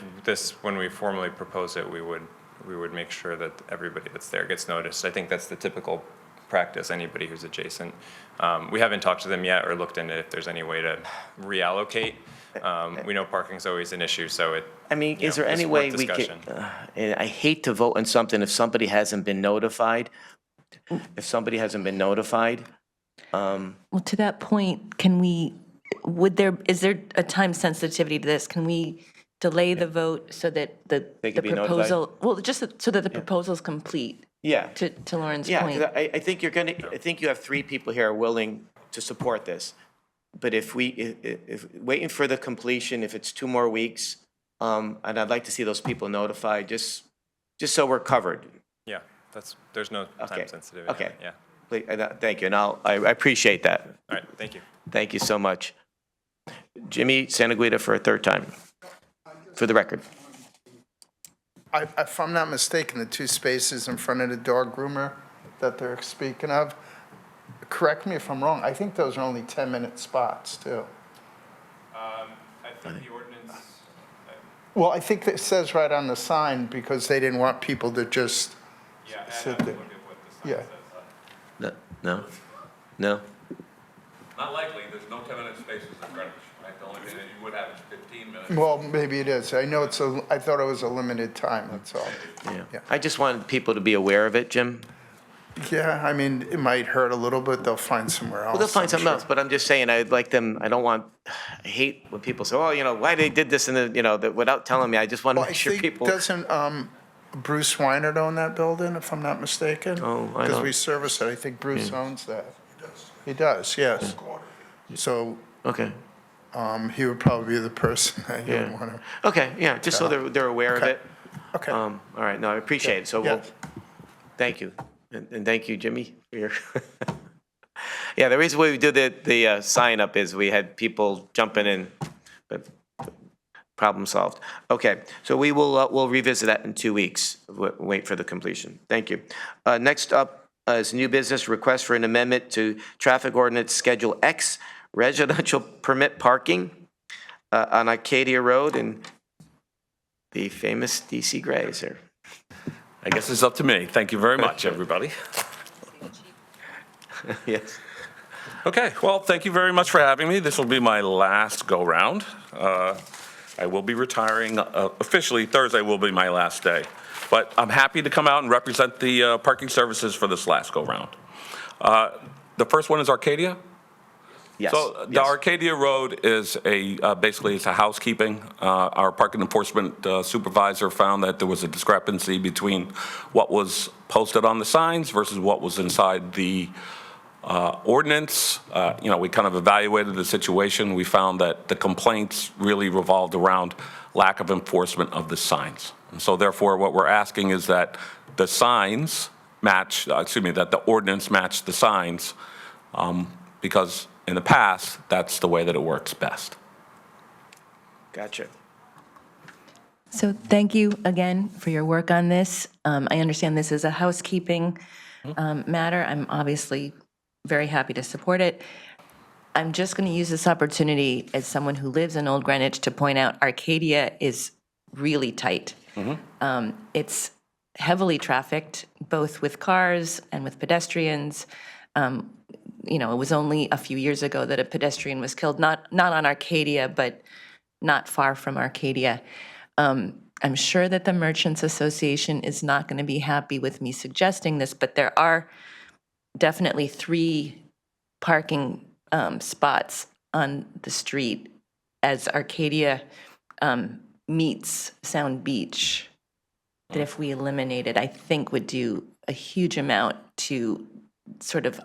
when we formally propose it, we would make sure that everybody that's there gets noticed. I think that's the typical practice, anybody who's adjacent. We haven't talked to them yet or looked into if there's any way to reallocate. We know parking's always an issue, so Is there it's any worth way we discussion. could, and I hate to vote on something if somebody hasn't been notified. Well, to that point, is there a time sensitivity to this? Can we delay the vote so that the They could be notified? proposal, well, just so that the proposal's complete, Yeah. to Lauren's Yeah, point? 'cause I think I think you have 3 people here willing to support this. But if waiting for the completion, if it's 2 more weeks, and I'd like to see those people notified, just so we're covered. Yeah, there's no Okay. time sensitivity. on Okay. it, Yeah. Please, thank you, and I appreciate that. All right, thank you. Thank you so much. Jimmy Santaguida for a 3rd time, for the record. If I'm not mistaken, the 2 spaces in front of the dog groomer that they're speaking of, correct me if I'm wrong, I think those are only 10-minute spots, too. I think the ordinance, Well, I think it says right on the sign, because they didn't want people to just sit there. Yeah. No? No? Not likely, there's no 10-minute spaces in Greenwich, right? The only thing that you would have is 15 minutes. Well, maybe it is. I know I thought it was a limited time, that's all. Yeah. Yeah. I just wanted people to be aware of it, Jim. Yeah, I mean, it might hurt a little bit, they'll find somewhere else. Well, they'll find I'm something sure. else, but I'm just saying, I hate when people say, oh, why they did this without telling me. I just want to Well, I make sure think, people. doesn't Bruce Weinert own that building, if I'm not mistaken? Oh, I Because don't- we service it, I think Bruce owns that. He does, yes. So Okay, he would probably be the person that you would yeah. want to. Okay, yeah, just so they're aware of Okay. it. Okay. All right, no, I appreciate it, so Yeah. thank you. And thank you, Jimmy, for your. Yeah, the reason we do the sign up is we had people jumping in, but problem solved. Okay, so we'll revisit that in 2 weeks, wait for the completion. Thank you. Next up is new business, request for an amendment to traffic ordinance Schedule X residential permit parking on Arcadia Road and the famous DC Grays there. I guess it's up to me. Thank you very much, everybody. Yes. Okay, well, thank you very much for having me. This will be my last go-round. I will be retiring officially. Thursday will be my last day. But I'm happy to come out and represent the parking services for this last go-round. The first one is Arcadia. Yes. So the Yes. Arcadia Road is basically it's a housekeeping. Our parking enforcement supervisor found that there was a discrepancy between what was posted on the signs versus what was inside the ordinance. We kind of evaluated the situation. We found that the complaints really revolved around lack of enforcement of the signs. And so therefore, what we're asking is that the signs match, that the ordinance match the signs, because in the past, that's the way that it works best. Gotcha. So thank you again for your work on this. I understand this is a housekeeping matter. I'm obviously very happy to support it. I'm just going to use this opportunity as someone who lives in Old Greenwich to point out Arcadia is really tight. It's heavily trafficked, both with cars and with pedestrians. It was only a few years ago that a pedestrian was killed, not on Arcadia, but not far from Arcadia. I'm sure that the Merchants Association is not going to be happy with me suggesting this, but there are definitely 3 parking spots on the street as Arcadia meets Sound Beach that if we eliminated, I think would do a huge amount to sort of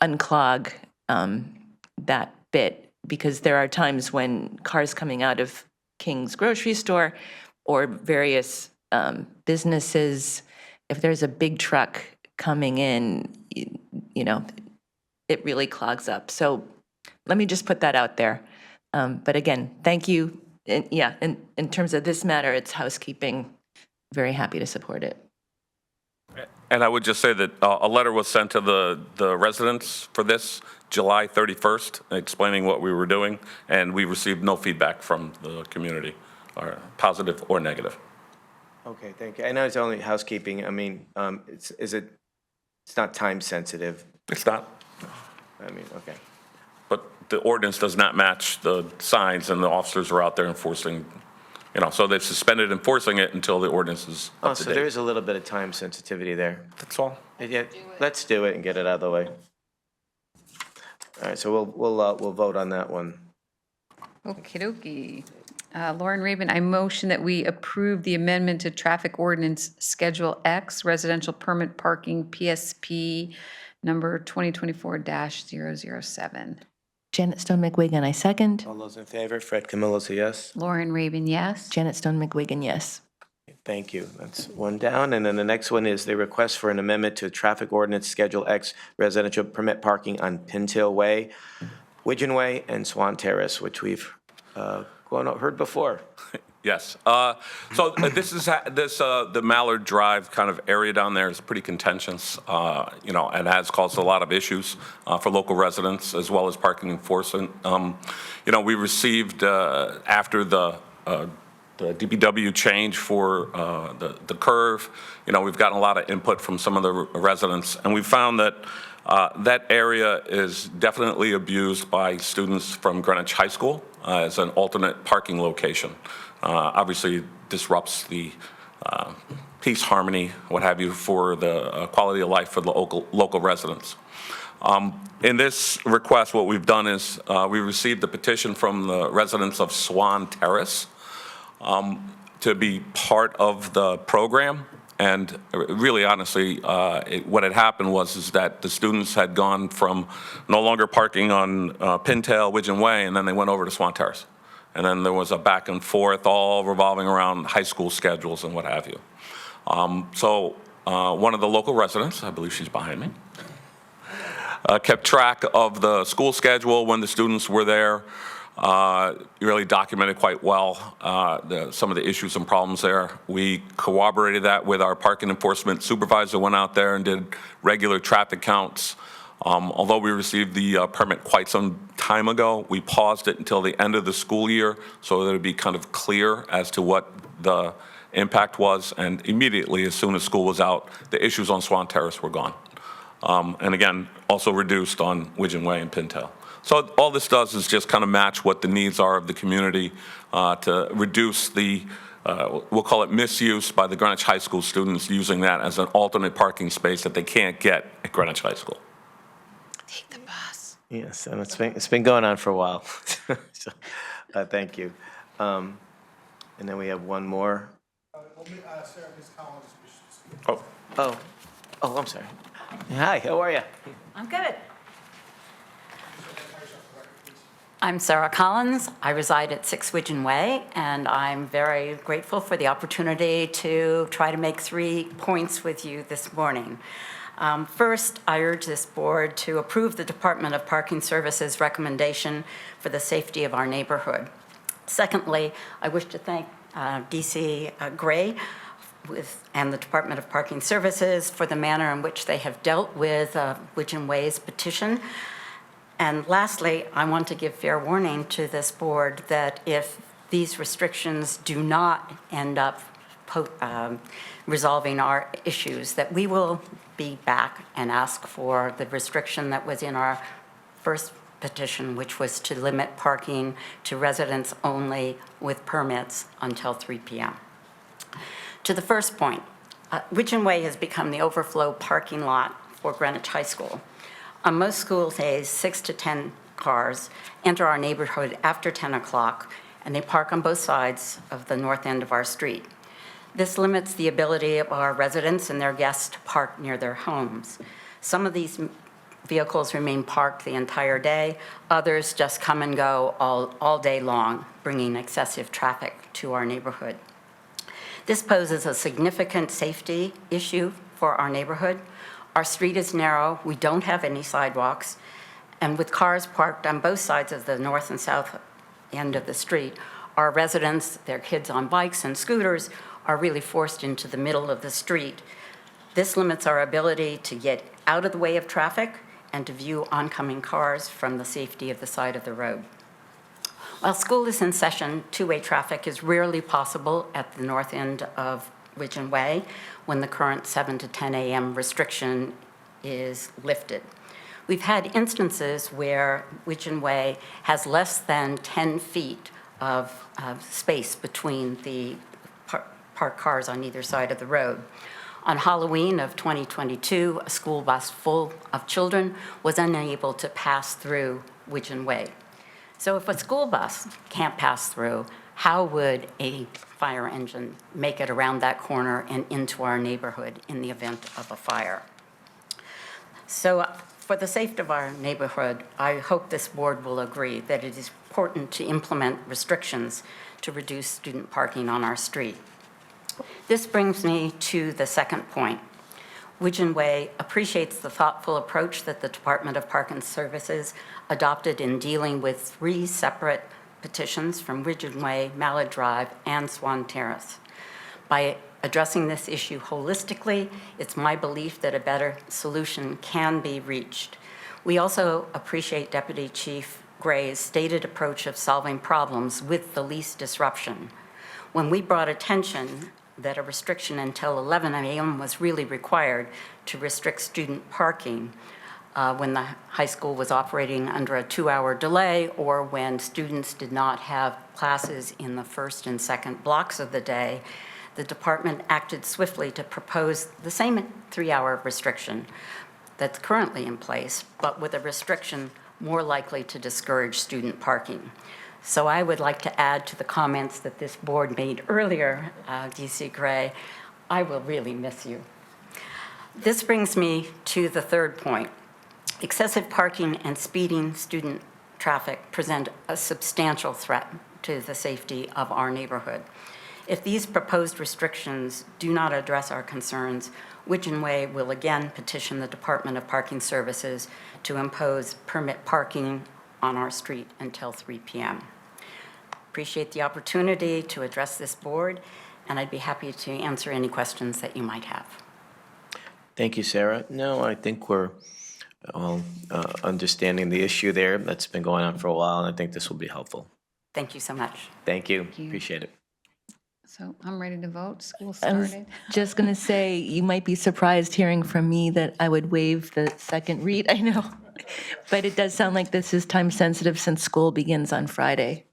unclog that bit, because there are times when cars coming out of King's grocery store or various businesses, if there's a big truck coming in, it really clogs up. So let me just put that out there. But again, thank you. And yeah, in terms of this matter, it's housekeeping. Very happy to support it. And I would just say that a letter was sent to the residents for this July 31st, explaining what we were doing, and we received no feedback from the community, or positive or negative. Okay, thank you. I know it's only housekeeping. I mean, it's not time sensitive. It's not, Okay. but the ordinance does not match the signs, and the officers are out there enforcing, so they've suspended enforcing it until the ordinance is Oh, up to so date. there is a little bit of time sensitivity there. That's all. Yeah, let's do it and get it out of the way. All right, so we'll vote on that one. Okie dokie. Lauren Raven, I motion that we approve the amendment to Traffic Ordinance Schedule X, Residential Permit Parking, PSP number 2024-007. Janet Stone McWigan, I second. All those in favor? Fred Camillo's a yes. Lauren Raven, yes. Janet Stone McWigan, yes. Thank you. That's one down. And then the next one is the request for an amendment to Traffic Ordinance Schedule X Residential Permit Parking on Pintail Way, Widgeon Way, and Swan Terrace, which we've heard before. Yes. So this is the Mallard Drive kind of area down there is pretty contentious, and has caused a lot of issues for local residents as well as parking enforcement. We received after the DPW change for the curve, we've gotten a lot of input from some of the residents, and we found that that area is definitely abused by students from Greenwich High School as an alternate parking location. Obviously disrupts the peace, harmony, what have you, for the quality of life for the local residents. In this request, what we've done is we received a petition from the residents of Swan Terrace to be part of the program. And really, honestly, what had happened is that the students had gone from no longer parking on Pintail, Widgeon Way, and then they went over to Swan Terrace. And then there was a back and forth, all revolving around high school schedules and what have you. So one of the local residents, I believe she's behind me, kept track of the school schedule when the students were there. Really documented quite well some of the issues and problems there. We corroborated that with our parking enforcement supervisor, went out there and did regular traffic counts. Although we received the permit quite some time ago, we paused it until the end of the school year so that it would be kind of clear as to what the impact was. And immediately, as soon as school was out, the issues on Swan Terrace were gone. And again, also reduced on Widgeon Way and Pintail. So all this does is just kind of match what the needs are of the community to reduce the, we'll call it misuse by the Greenwich High School students using that as an alternate parking space that they can't get at Greenwich High School. Take the bus. Yes, and it's been going on for a while. So, thank you. And then we have one more. Oh. Oh, I'm sorry. Hi, how are you? I'm good. I'm Sarah Collins. I reside at 6 Widgeon Way, and I'm very grateful for the opportunity to try to make 3 points with you this morning. First, I urge this board to approve the Department of Parking Services recommendation for the safety of our neighborhood. Secondly, I wish to thank DC Gray and the Department of Parking Services for the manner in which they have dealt with Widgeon Way's petition. And lastly, I want to give fair warning to this board that if these restrictions do not end up resolving our issues, that we will be back and ask for the restriction that was in our first petition, which was to limit parking to residents only with permits until 3 p.m. To the first point, Widgeon Way has become the overflow parking lot for Greenwich High School. On most school days, 6 to 10 cars enter our neighborhood after 10 o'clock, and they park on both sides of the north end of our street. This limits the ability of our residents and their guests to park near their homes. Some of these vehicles remain parked the entire day. Others just come and go all day long, bringing excessive traffic to our neighborhood. This poses a significant safety issue for our neighborhood. Our street is narrow, we don't have any sidewalks, and with cars parked on both sides of the north and south end of the street, our residents, their kids on bikes and scooters, are really forced into the middle of the street. This limits our ability to get out of the way of traffic and to view oncoming cars from the safety of the side of the road. While school is in session, two-way traffic is rarely possible at the north end of Widgeon Way when the current 7 to 10 a.m. restriction is lifted. We've had instances where Widgeon Way has less than 10 feet of space between the parked cars on either side of the road. On Halloween of 2022, a school bus full of children was unable to pass through Widgeon Way. So if a school bus can't pass through, how would a fire engine make it around that corner and into our neighborhood in the event of a fire? So for the safety of our neighborhood, I hope this board will agree that it is important to implement restrictions to reduce student parking on our street. This brings me to the second point. Widgeon Way appreciates the thoughtful approach that the Department of Parking Services adopted in dealing with 3 separate petitions from Widgeon Way, Mallard Drive, and Swan Terrace. By addressing this issue holistically, it's my belief that a better solution can be reached. We also appreciate Deputy Chief Gray's stated approach of solving problems with the least disruption. When we brought attention that a restriction until 11 a.m. was really required to restrict student parking when the high school was operating under a 2-hour delay or when students did not have classes in the first and second blocks of the day, the department acted swiftly to propose the same 3-hour restriction that's currently in place, but with a restriction more likely to discourage student parking. So I would like to add to the comments that this board made earlier, DC Gray, I will really miss you. This brings me to the third point. Excessive parking and speeding student traffic present a substantial threat to the safety of our neighborhood. If these proposed restrictions do not address our concerns, Widgeon Way will again petition the Department of Parking Services to impose permit parking on our street until 3 p.m. Appreciate the opportunity to address this board, and I'd be happy to answer any questions that you might have. Thank you, Sarah. No, I think we're all understanding the issue there. That's been going on for a while, and I think this will be helpful. Thank you so much. Thank you. you. Appreciate it. So I'm ready to vote. School I was started. just going to say, you might be surprised hearing from me that I would waive the second read, I know. But it does sound like this is time sensitive since school begins on Friday.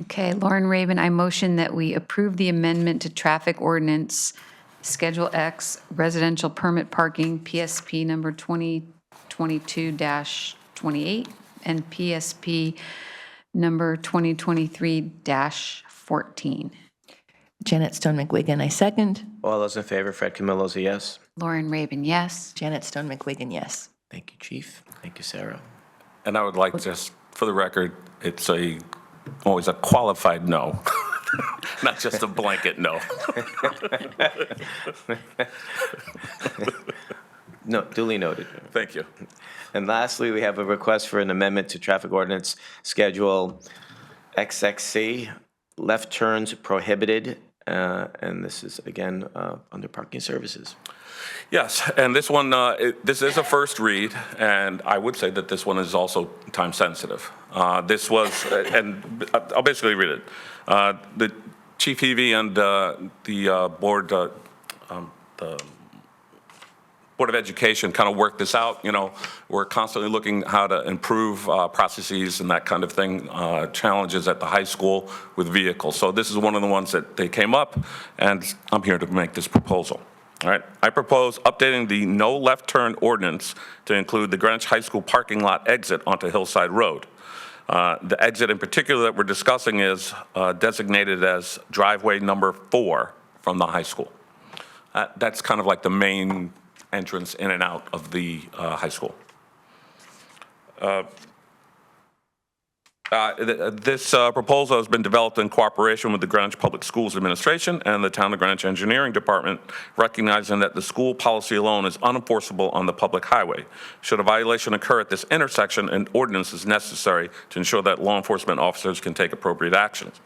Okay, Lauren Raven, I motion that we approve the amendment to traffic ordinance, Schedule X, residential permit parking, PSP number 2022-28, and PSP number 2023-14. Janet Stone McWigan, I second. All those in favor, Fred Camillo's a yes. Lauren Raven, yes. Janet Stone McWigan, yes. Thank you, Chief. Thank you, Sarah. And I would like, just for the record, it's always a qualified no, not just a blanket no. No, duly noted. Thank you. And lastly, we have a request for an amendment to traffic ordinance Schedule XXC, left turns prohibited, and this is, again, under parking services. Yes, and this one, this is a first read, and I would say that this one is also time sensitive. This was, and I'll basically read it. The Chief Heavey and the Board of Education kind of worked this out. You know, we're constantly looking how to improve processes and that kind of thing, challenges at the high school with vehicles. So this is one of the ones that they came up, and I'm here to make this proposal. All right, I propose updating the no left turn ordinance to include the Greenwich High School parking lot exit onto Hillside Road. The exit in particular that we're discussing is designated as driveway number 4 from the high school. That's kind of like the main entrance in and out of the high school. This proposal has been developed in cooperation with the Greenwich Public Schools Administration and the Town of Greenwich Engineering Department, recognizing that the school policy alone is unenforceable on the public highway. Should a violation occur at this intersection, an ordinance is necessary to ensure that law enforcement officers can take appropriate actions.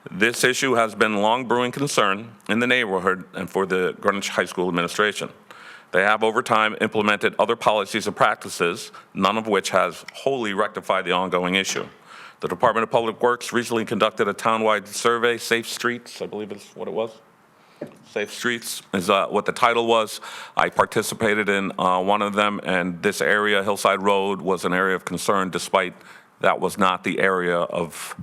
This issue has been long brewing concern in the neighborhood and for the Greenwich High School Administration. They have over time implemented other policies and practices, none of which has wholly rectified the ongoing issue. The Department of Public Works recently conducted a townwide survey, Safe Streets, I believe is what it was. Safe Streets is what the title was. I participated in one of them, and this area, Hillside Road, was an area of concern despite that was not the area of,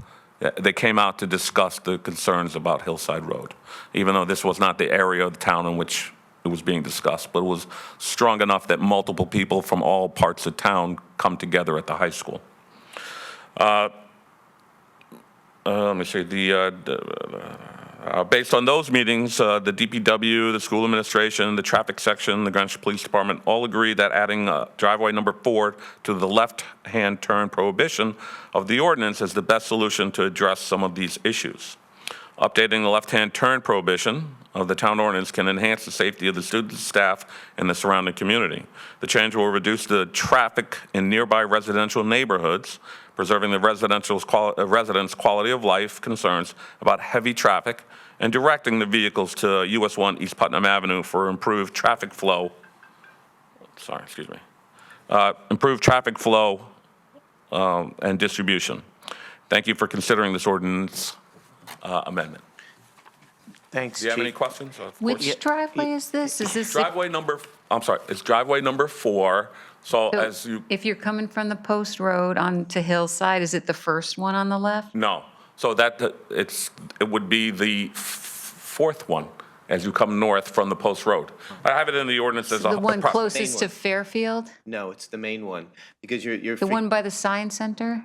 they came out to discuss the concerns about Hillside Road, even though this was not the area of the town in which it was being discussed, but it was strong enough that multiple people from all parts of town come together at the high school. Let me see, based on those meetings, the DPW, the school administration, the traffic section, the Greenwich Police Department all agree that adding driveway number 4 to the left-hand turn prohibition of the ordinance is the best solution to address some of these issues. Updating the left-hand turn prohibition of the town ordinance can enhance the safety of the students, staff, and the surrounding community. The change will reduce the traffic in nearby residential neighborhoods, preserving the residents' quality of life concerns about heavy traffic, and directing the vehicles to US 1 East Putnam Avenue for improved traffic flow. Improved traffic flow and distribution. Thank you for considering this ordinance amendment. Thanks, Do you have Chief. any questions? Which driveway is this? Is this Driveway number, I'm sorry, it's driveway number 4. So as you, if you're coming from the Post Road onto Hillside, is it the first one on the left? no. So that, it would be the 4th one as you come north from the Post Road. I have it in the ordinance as a. The one appro- closest to Fairfield? No, it's the main one, because you're. The one by the Science Center?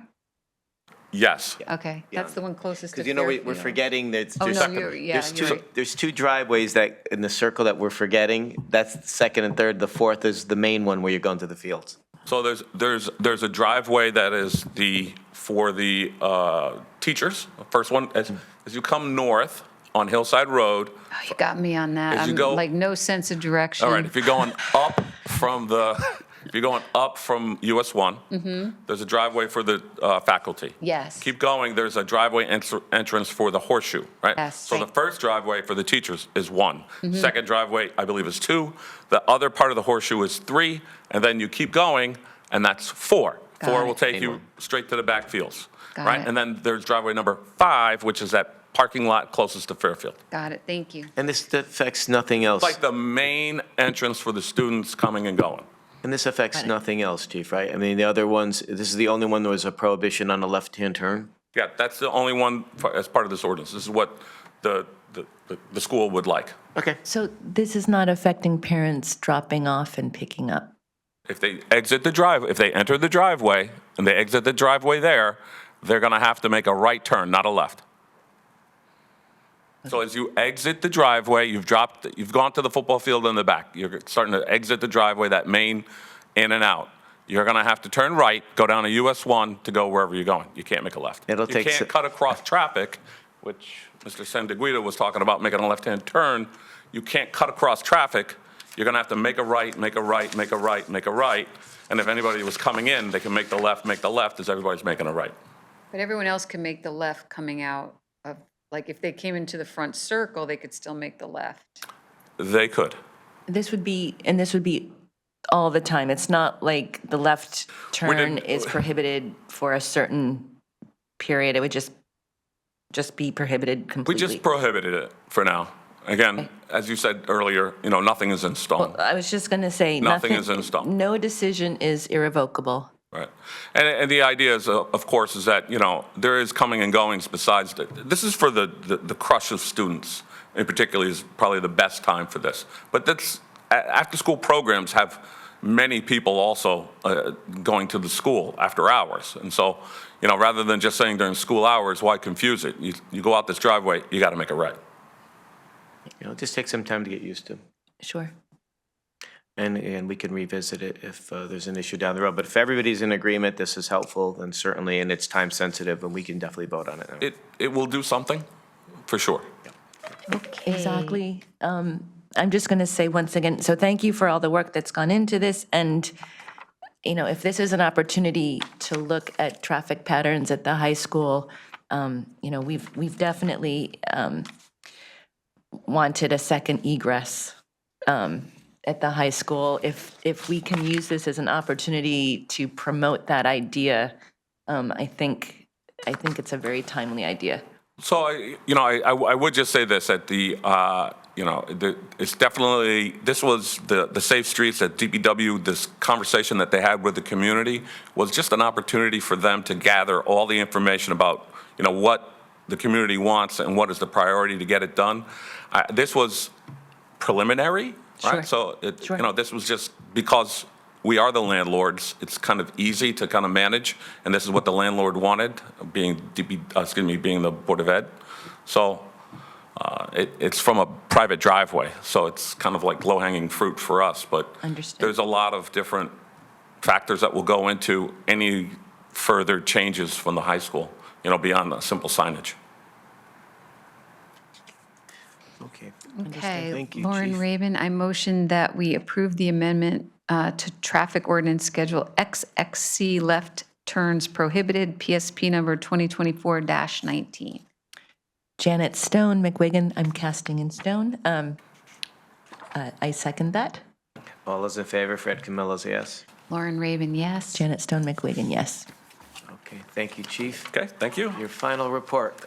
Yes. Okay, that's the one closest to Because, Fairfield. we're forgetting that Oh, there's, no, you're right. there's 2 driveways that, in the circle that we're forgetting. That's the second and third. The 4th is the main one where you're going to the fields. So there's a driveway that is for the teachers. The first one, as you come north on Hillside Road. Oh, you got me on that. As you I'm go- like no sense of direction. All right, if you're going up from the If you're going up from US 1, there's a driveway for the faculty. Yes. Keep going, there's a driveway entrance for the horseshoe, right? Yes. So the first driveway for the teachers is 1. Second driveway, I believe, is 2. The other part of the horseshoe is 3, and then you keep going, and that's 4. Got 4 it. will take you straight to the back fields, Got right? it. And then there's driveway number 5, which is that parking lot closest to Fairfield. Got it, thank you. And this affects nothing else. It's like the main entrance for the students coming and going. And this affects nothing else, Chief, right? I mean, the other ones, this is the only one that was a prohibition on a left-hand turn? Yeah, that's the only one as part of this ordinance. This is what the school would like. Okay. So this is not affecting parents dropping off and picking up? If they enter the driveway and they exit the driveway there, they're going to have to make a right turn, not a left. So as you exit the driveway, you've gone to the football field in the back. You're starting to exit the driveway, that main in and out. You're going to have to turn right, go down to US 1 to go wherever you're going. You can't make a left. It'll You take can't cut across traffic, which Mr. Sandeguida was talking about, making a left-hand turn. You can't cut across traffic. You're going to have to make a right, make a right, make a right, make a right. And if anybody was coming in, they can make the left as everybody's making a right. But everyone else can make the left coming out of, like, if they came into the front circle, they could still make the left. They could. This would be all the time. It's not like the left turn didn't- is prohibited for a certain period. It would just be prohibited We completely. just prohibited it for now. Again, as you said earlier, nothing is in stone. I was just going to say, Nothing is in stone. No decision is irrevocable. Right. And the idea is, of course, is that, there is coming and goings besides, this is for the crush of students in particular is probably the best time for this. But after-school programs have many people also going to the school after hours. And so, rather than just saying during school hours, why confuse it? You go out this driveway, you got to make it right. Just take some time to get used to. Sure. And we can revisit it if there's an issue down the road. But if everybody's in agreement, this is helpful, then certainly, and it's time sensitive, and we can definitely vote on it now. It will do something, for sure. Okay. Exactly. I'm just going to say once again, so thank you for all the work that's gone into this. And, if this is an opportunity to look at traffic patterns at the high school, we've definitely wanted a second egress at the high school. If we can use this as an opportunity to promote that idea, I think it's a very timely idea. So, I would just say this, at it's definitely, this was the Safe Streets at DPW, this conversation that they had with the community was just an opportunity for them to gather all the information about, what the community wants and what is the priority to get it done. This was preliminary, right? Sure. So, Sure. this was just because we are the landlords, it's kind of easy to kind of manage, and this is what the landlord wanted, being the Board of Ed. So it's from a private driveway, so it's kind of like low-hanging fruit for us, but Understood. there's a lot of different factors that will go into any further changes from the high school, beyond the simple signage. Okay. Okay, Thank you, Lauren Chief. Rabin, I motion that we approve the amendment to Traffic Ordinance Schedule XXC Left Turns Prohibited, PSP number 2024-19. Janet Stone, McWigan, I'm casting in stone. I second that. All those in favor, Fred Camillo's yes. Lauren Rabin, yes. Janet Stone, McWigan, yes. Okay, thank you, Chief. Okay, thank you. Your final report.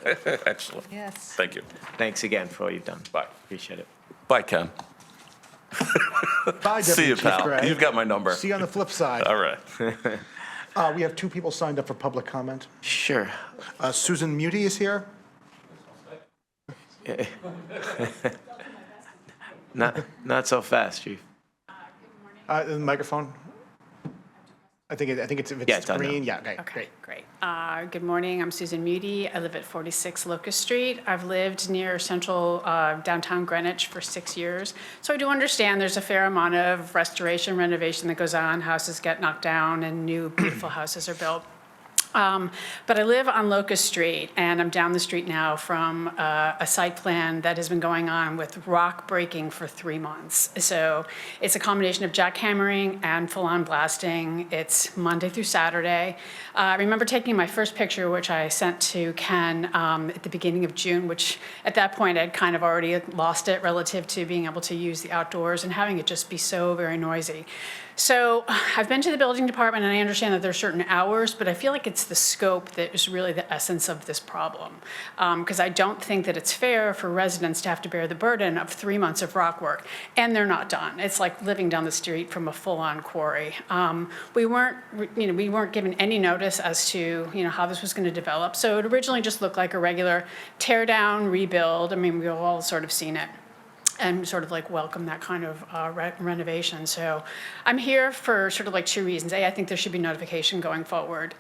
Excellent. Yes. Thank you. Thanks again for all you've done. Bye. Appreciate it. Bye, Ken. Bye, See you, Deputy Chief pal. Gray. You've got my number. See you on the flip side. All right. We have 2 people signed up for public comment. Sure. Susan Muti is here. Not so fast, Chief. The microphone. I think it's if Yeah, it's it's on now. green. Yeah. Okay. Okay, Great. great. Good morning, I'm Susan Moody. I live at 46 Locust Street. I've lived near central downtown Greenwich for 6 years. So I do understand there's a fair amount of restoration, renovation that goes on. Houses get knocked down and new beautiful houses are built. But I live on Locust Street, and I'm down the street now from a site plan that has been going on with rock breaking for 3 months. So it's a combination of jackhammering and full-on blasting. It's Monday through Saturday. I remember taking my first picture, which I sent to Ken at the beginning of June, which at that point I'd kind of already lost it relative to being able to use the outdoors and having it just be so very noisy. So I've been to the building department, and I understand that there are certain hours, but I feel like it's the scope that is really the essence of this problem. Because I don't think that it's fair for residents to have to bear the burden of 3 months of rock work, and they're not done. It's like living down the street from a full-on quarry. We weren't given any notice as to, how this was going to develop. So it originally just looked like a regular tear down, rebuild. I mean, we've all sort of seen it and sort of like welcome that kind of renovation. So I'm here for sort of like 2 reasons. A, I think there should be notification going forward.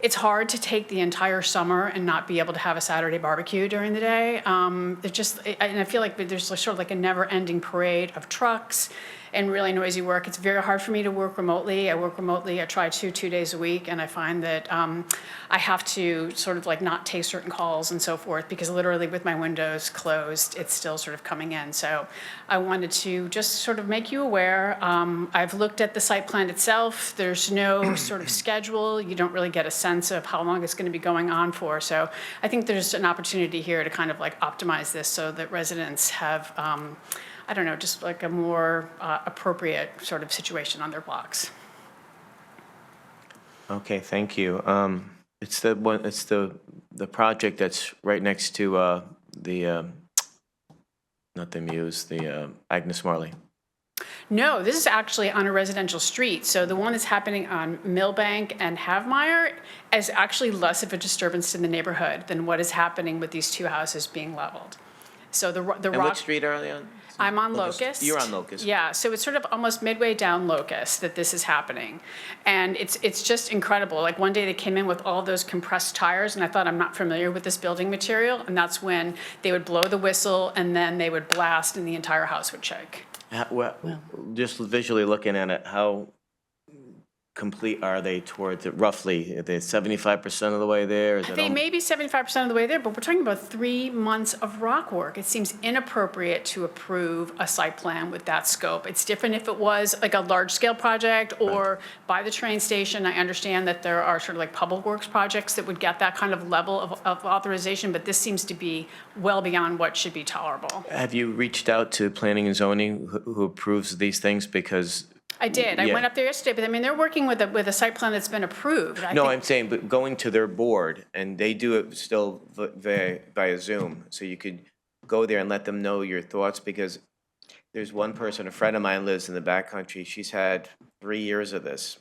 It's hard to take the entire summer and not be able to have a Saturday barbecue during the day. And I feel like there's sort of like a never-ending parade of trucks and really noisy work. It's very hard for me to work remotely. I work remotely. I try 2 days a week, and I find that I have to sort of like not take certain calls and so forth because literally with my windows closed, it's still sort of coming in. So I wanted to just sort of make you aware. I've looked at the site plan itself. There's no sort of schedule. You don't really get a sense of how long it's going to be going on for. So I think there's an opportunity here to kind of like optimize this so that residents have I don't know, just like a more appropriate sort of situation on their blocks. Okay, thank you. It's the one. It's the project that's right next to not the Muse, the Agnes Marley. No, this is actually on a residential street. So the one that's happening on Millbank and Havemeyer is actually less of a disturbance to the neighborhood than what is happening with these 2 houses being leveled. So the And rock. what street are they on? I'm on Locust. You're on Locust. Yeah, so it's sort of almost midway down Locust that this is happening. And it's just incredible. Like one day they came in with all those compressed tires, and I thought, I'm not familiar with this building material. And that's when they would blow the whistle and then they would blast and the entire house would shake. Well, just visually looking at it, how complete are they towards it roughly? Are they 75% of the way there? Is it They may be 75% of the way there, but we're talking about 3 months of rock work. It seems inappropriate to approve a site plan with that scope. It's different if it was like a large-scale project or by the train station. I understand that there are sort of like public works projects that would get that kind of level of authorization, but this seems to be well beyond what should be tolerable. Have you reached out to planning and zoning who approves these things? Because I did. I Yeah. went up there yesterday, but I mean, they're working with a site plan that's been approved. I No, think- I'm saying, but going to their board, and they do it still via Zoom, so you could go there and let them know your thoughts, because there's one person, a friend of mine lives in the backcountry, she's had 3 years of this.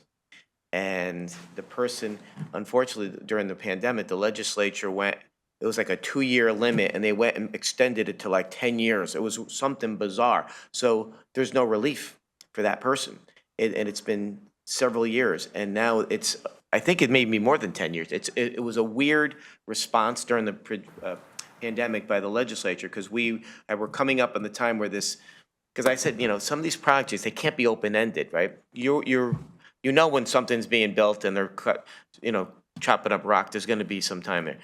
And the person, unfortunately, during the pandemic, the legislature went, it was like a 2-year limit, and they went and extended it to like 10 years. It was something bizarre. So there's no relief for that person. And it's been several years, and now it's, I think it may be more than 10 years. It was a weird response during the pandemic by the legislature, because we were coming up on the time where this, because I said, some of these projects, they can't be open-ended, right? You know when something's being built and they're chopping up rock, there's gonna be some time there.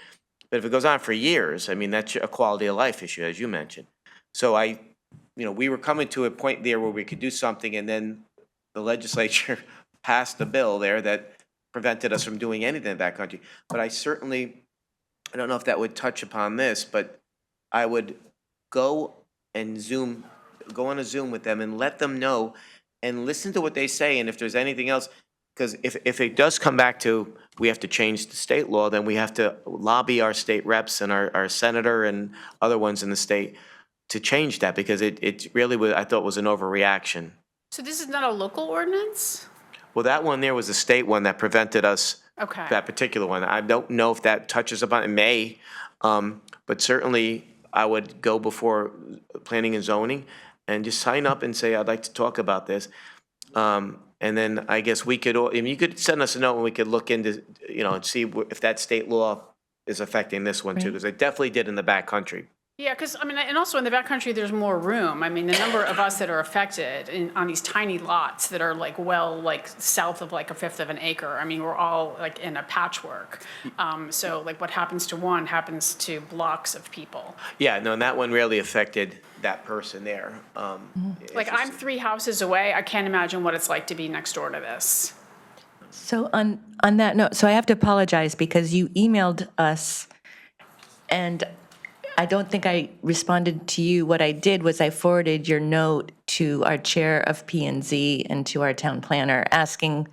But if it goes on for years, I mean, that's a quality of life issue, as you mentioned. So we were coming to a point there where we could do something, and then the legislature passed a bill there that prevented us from doing anything in that country. But I don't know if that would touch upon this, but I would go on a Zoom with them and let them know and listen to what they say, and if there's anything else, because if it does come back to we have to change the state law, then we have to lobby our state reps and our senator and other ones in the state to change that, because it really was, I thought, was an overreaction. So this is not a local ordinance? Well, that one there was a state one that prevented us, Okay. that particular one. I don't know if that touches upon, it may, but certainly I would go before planning and zoning and just sign up and say, I'd like to talk about this. And then I guess we could, you could send us a note and we could look into, and see if that state law is affecting this one too, because it definitely did in the backcountry. Yeah, because, I mean, and also in the backcountry, there's more room. I mean, the number of us that are affected on these tiny lots that are like, well, like south of like a fifth of an acre. I mean, we're all like in a patchwork. So like what happens to one happens to blocks of people. Yeah, no, and that one really affected that person there. Like I'm 3 houses away. I can't imagine what it's like to be next door to this. So on that note, so I have to apologize because you emailed us, and I don't think I responded to you. What I did was I forwarded your note to our chair of P&Z and to our town planner, asking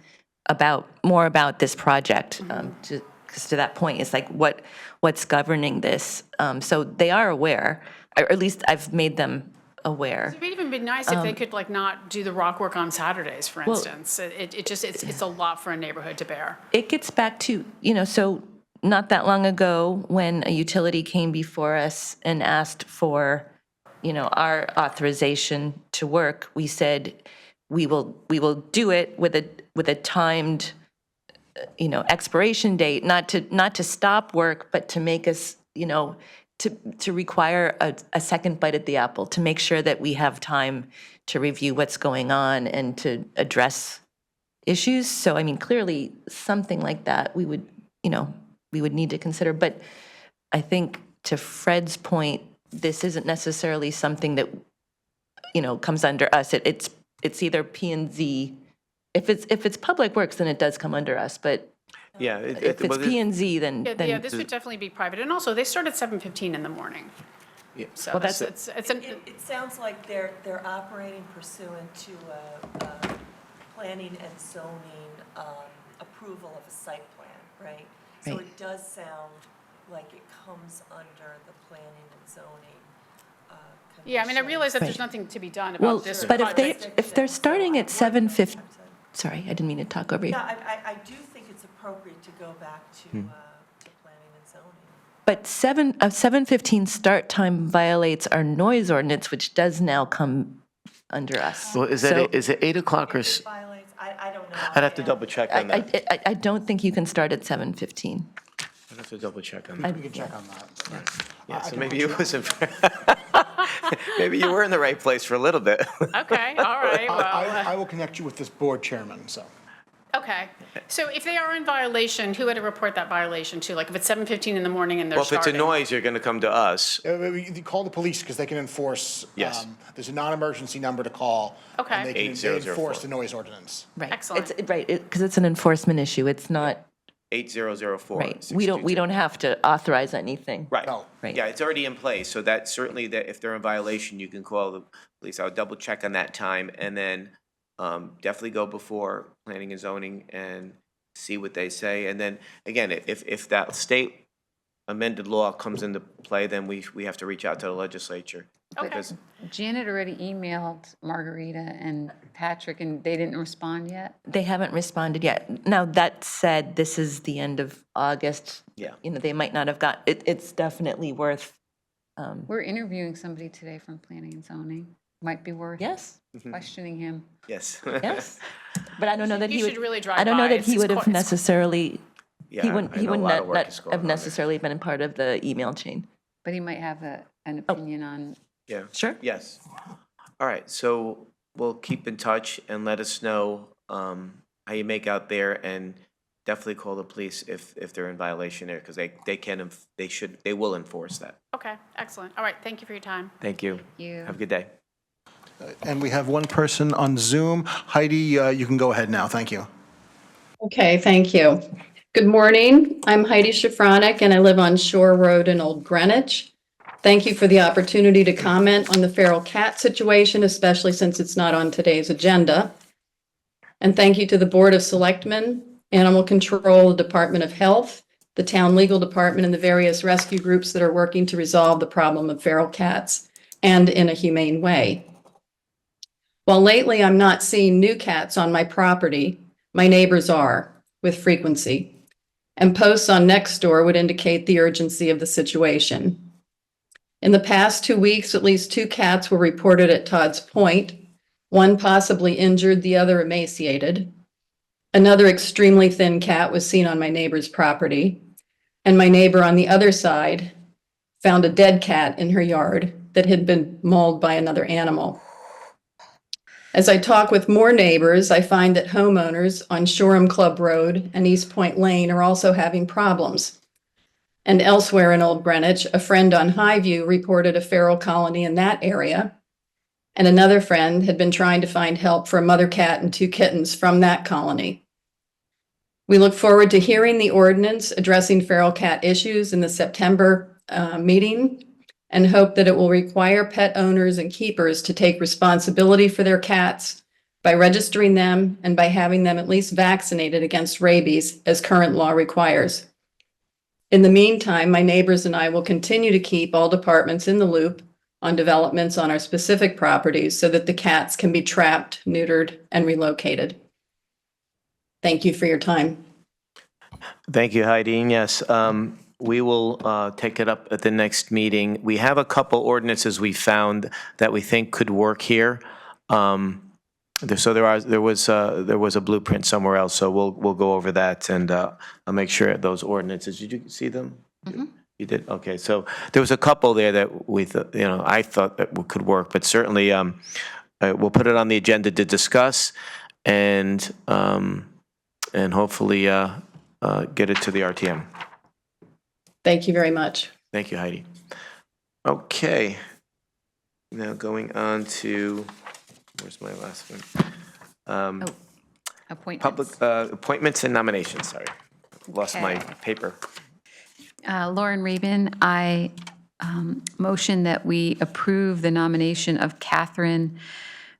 more about this project. Because to that point, it's like what's governing this. So they are aware, or at least I've made them aware. It would even be nice if they could like not do the rock work on Saturdays, for instance. It's a lot for a neighborhood to bear. It gets back to, so not that long ago, when a utility came before us and asked for, our authorization to work, we said, we will do it with a timed, expiration date, not to stop work, but to make us, to require a second bite at the apple, to make sure that we have time to review what's going on and to address issues. So, I mean, clearly, something like that, we would need to consider. But I think to Fred's point, this isn't necessarily something that, comes under us. It's either P&Z. If it's public works, then it does come under us. But Yeah. if it's P&Z, then Yeah, this would definitely be private. And also, they start at 7:15 in the morning. Yeah. So Well, that's- It sounds like they're operating pursuant to a planning and zoning approval of a site plan, right? So Right. it does sound like it comes under the planning and zoning Yeah, I mean, I realize that there's Right. nothing to be done well, about this but project. if they're starting at 7:50, sorry, I didn't mean to talk over you. Yeah, I do think it's appropriate to go back to planning and zoning. But 7:15 start time violates our noise ordinance, which does now come under us. Well, is So it 8 o'clock or? It violates, I don't know. I'd have to double check on that. I don't think you can start at 7:15. I'd have to double check on that. We can check on that. Yeah, so maybe it wasn't, maybe you were in the right place for a little bit. Okay, all right, I well, will connect you with this board chairman, so. okay. So if they are in violation, who would I report that violation to? Like if it's 7:15 in the morning and they're Well, if it's a starting? noise, you're going to come to us. You call the police because they can enforce. Yes. There's a non-emergency number to call. Okay. And they 8004. enforce the noise ordinance. Right. Excellent. It's, right, because it's an enforcement issue. It's not, 8004. right. We don't have to authorize anything. Right. No. Right. Yeah, it's already in place, so that certainly that if they're in violation, you can call the police. I would double check on that time and then definitely go before planning and zoning and see what they say. And then, again, if that state amended law comes into play, then we have to reach out to the legislature. Okay. Because Janet already emailed Margarita and Patrick, and they didn't respond yet? They haven't responded yet. Now, that said, this is the end of August. Yeah. They might not have got, it's definitely worth, We're interviewing somebody today from Planning and Zoning. Might be worth yes, questioning him. yes. yes. But I don't know that You he would. should really drive I don't know by. that he It's would have quite- necessarily, Yeah, he wouldn't, I know a lot of work is going have on there. necessarily been a part of the email chain. But he might have an opinion on, Yeah. Sure. Yes. All right, so we'll keep in touch and let us know how you make out there, and definitely call the police if they're in violation there, because they will enforce that. Okay, excellent. All right, thank you for your time. Thank you. you. Have a good day. And we have one person on Zoom. Heidi, you can go ahead now. Thank you. Okay, thank you. Good morning. I'm Heidi Shafronik, and I live on Shore Road in Old Greenwich. Thank you for the opportunity to comment on the feral cat situation, especially since it's not on today's agenda. And thank you to the Board of Selectmen, Animal Control, the Department of Health, the Town Legal Department, and the various rescue groups that are working to resolve the problem of feral cats, and in a humane way. While lately I'm not seeing new cats on my property, my neighbors are, with frequency, and posts on Nextdoor would indicate the urgency of the situation. In the past 2 weeks, at least 2 cats were reported at Todd's Point, one possibly injured, the other emaciated. Another extremely thin cat was seen on my neighbor's property, and my neighbor on the other side found a dead cat in her yard that had been mauled by another animal. As I talk with more neighbors, I find that homeowners on Shoreham Club Road and East Point Lane are also having problems. And elsewhere in Old Greenwich, a friend on Highview reported a feral colony in that area, and another friend had been trying to find help for a mother cat and 2 kittens from that colony. We look forward to hearing the ordinance addressing feral cat issues in the September meeting, and hope that it will require pet owners and keepers to take responsibility for their cats by registering them and by having them at least vaccinated against rabies, as current law requires. In the meantime, my neighbors and I will continue to keep all departments in the loop on developments on our specific properties so that the cats can be trapped, neutered, and relocated. Thank you for your time. Thank you, Heidi. And yes, we will take it up at the next meeting. We have a couple ordinances we found that we think could work here. So there was a blueprint somewhere else, so we'll go over that, and I'll make sure those ordinances. Did you see them? Mm-hmm. You did? Okay. So there was a couple there that I thought that could work, but certainly we'll put it on the agenda to discuss, and hopefully get it to the RTM. Thank you very much. Thank you, Heidi. Okay. Now going on to, where's my last one? Appointments. Public appointments and nominations, sorry. Lost my paper. Lauren Rabin, I motion that we approve the nomination of Catherine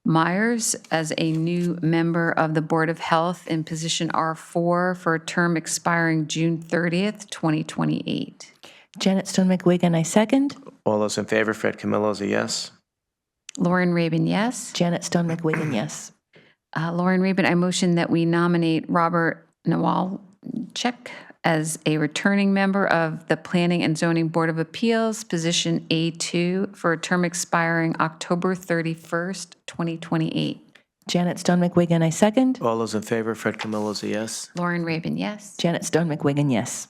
Myers as a new member of the Board of Health in position R4 for a term expiring June 30th, 2028. Janet Stone McWigan, I second. All those in favor, Fred Camillo is a yes. Lauren Rabin, yes. Janet Stone McWigan, yes. Lauren Rabin, I motion that we nominate Robert Nawalczyk as a returning member of the Planning and Zoning Board of Appeals, position A2, for a term expiring October 31st, 2028. Janet Stone McWigan, I second. All those in favor, Fred Camillo is a yes. Lauren Rabin, yes. Janet Stone McWigan, yes.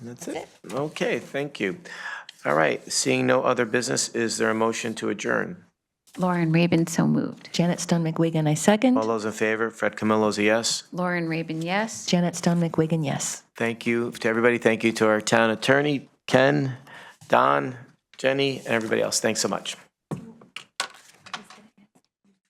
That's it. Okay, thank you. All right, seeing no other business, is there a motion to adjourn? Lauren Rabin, so moved. Janet Stone McWigan, I second. All those in favor, Fred Camillo is a yes. Lauren Rabin, yes. Janet Stone McWigan, yes. Thank you to everybody. Thank you to our town attorney, Ken, Don, Jenny, and everybody else. Thanks so much.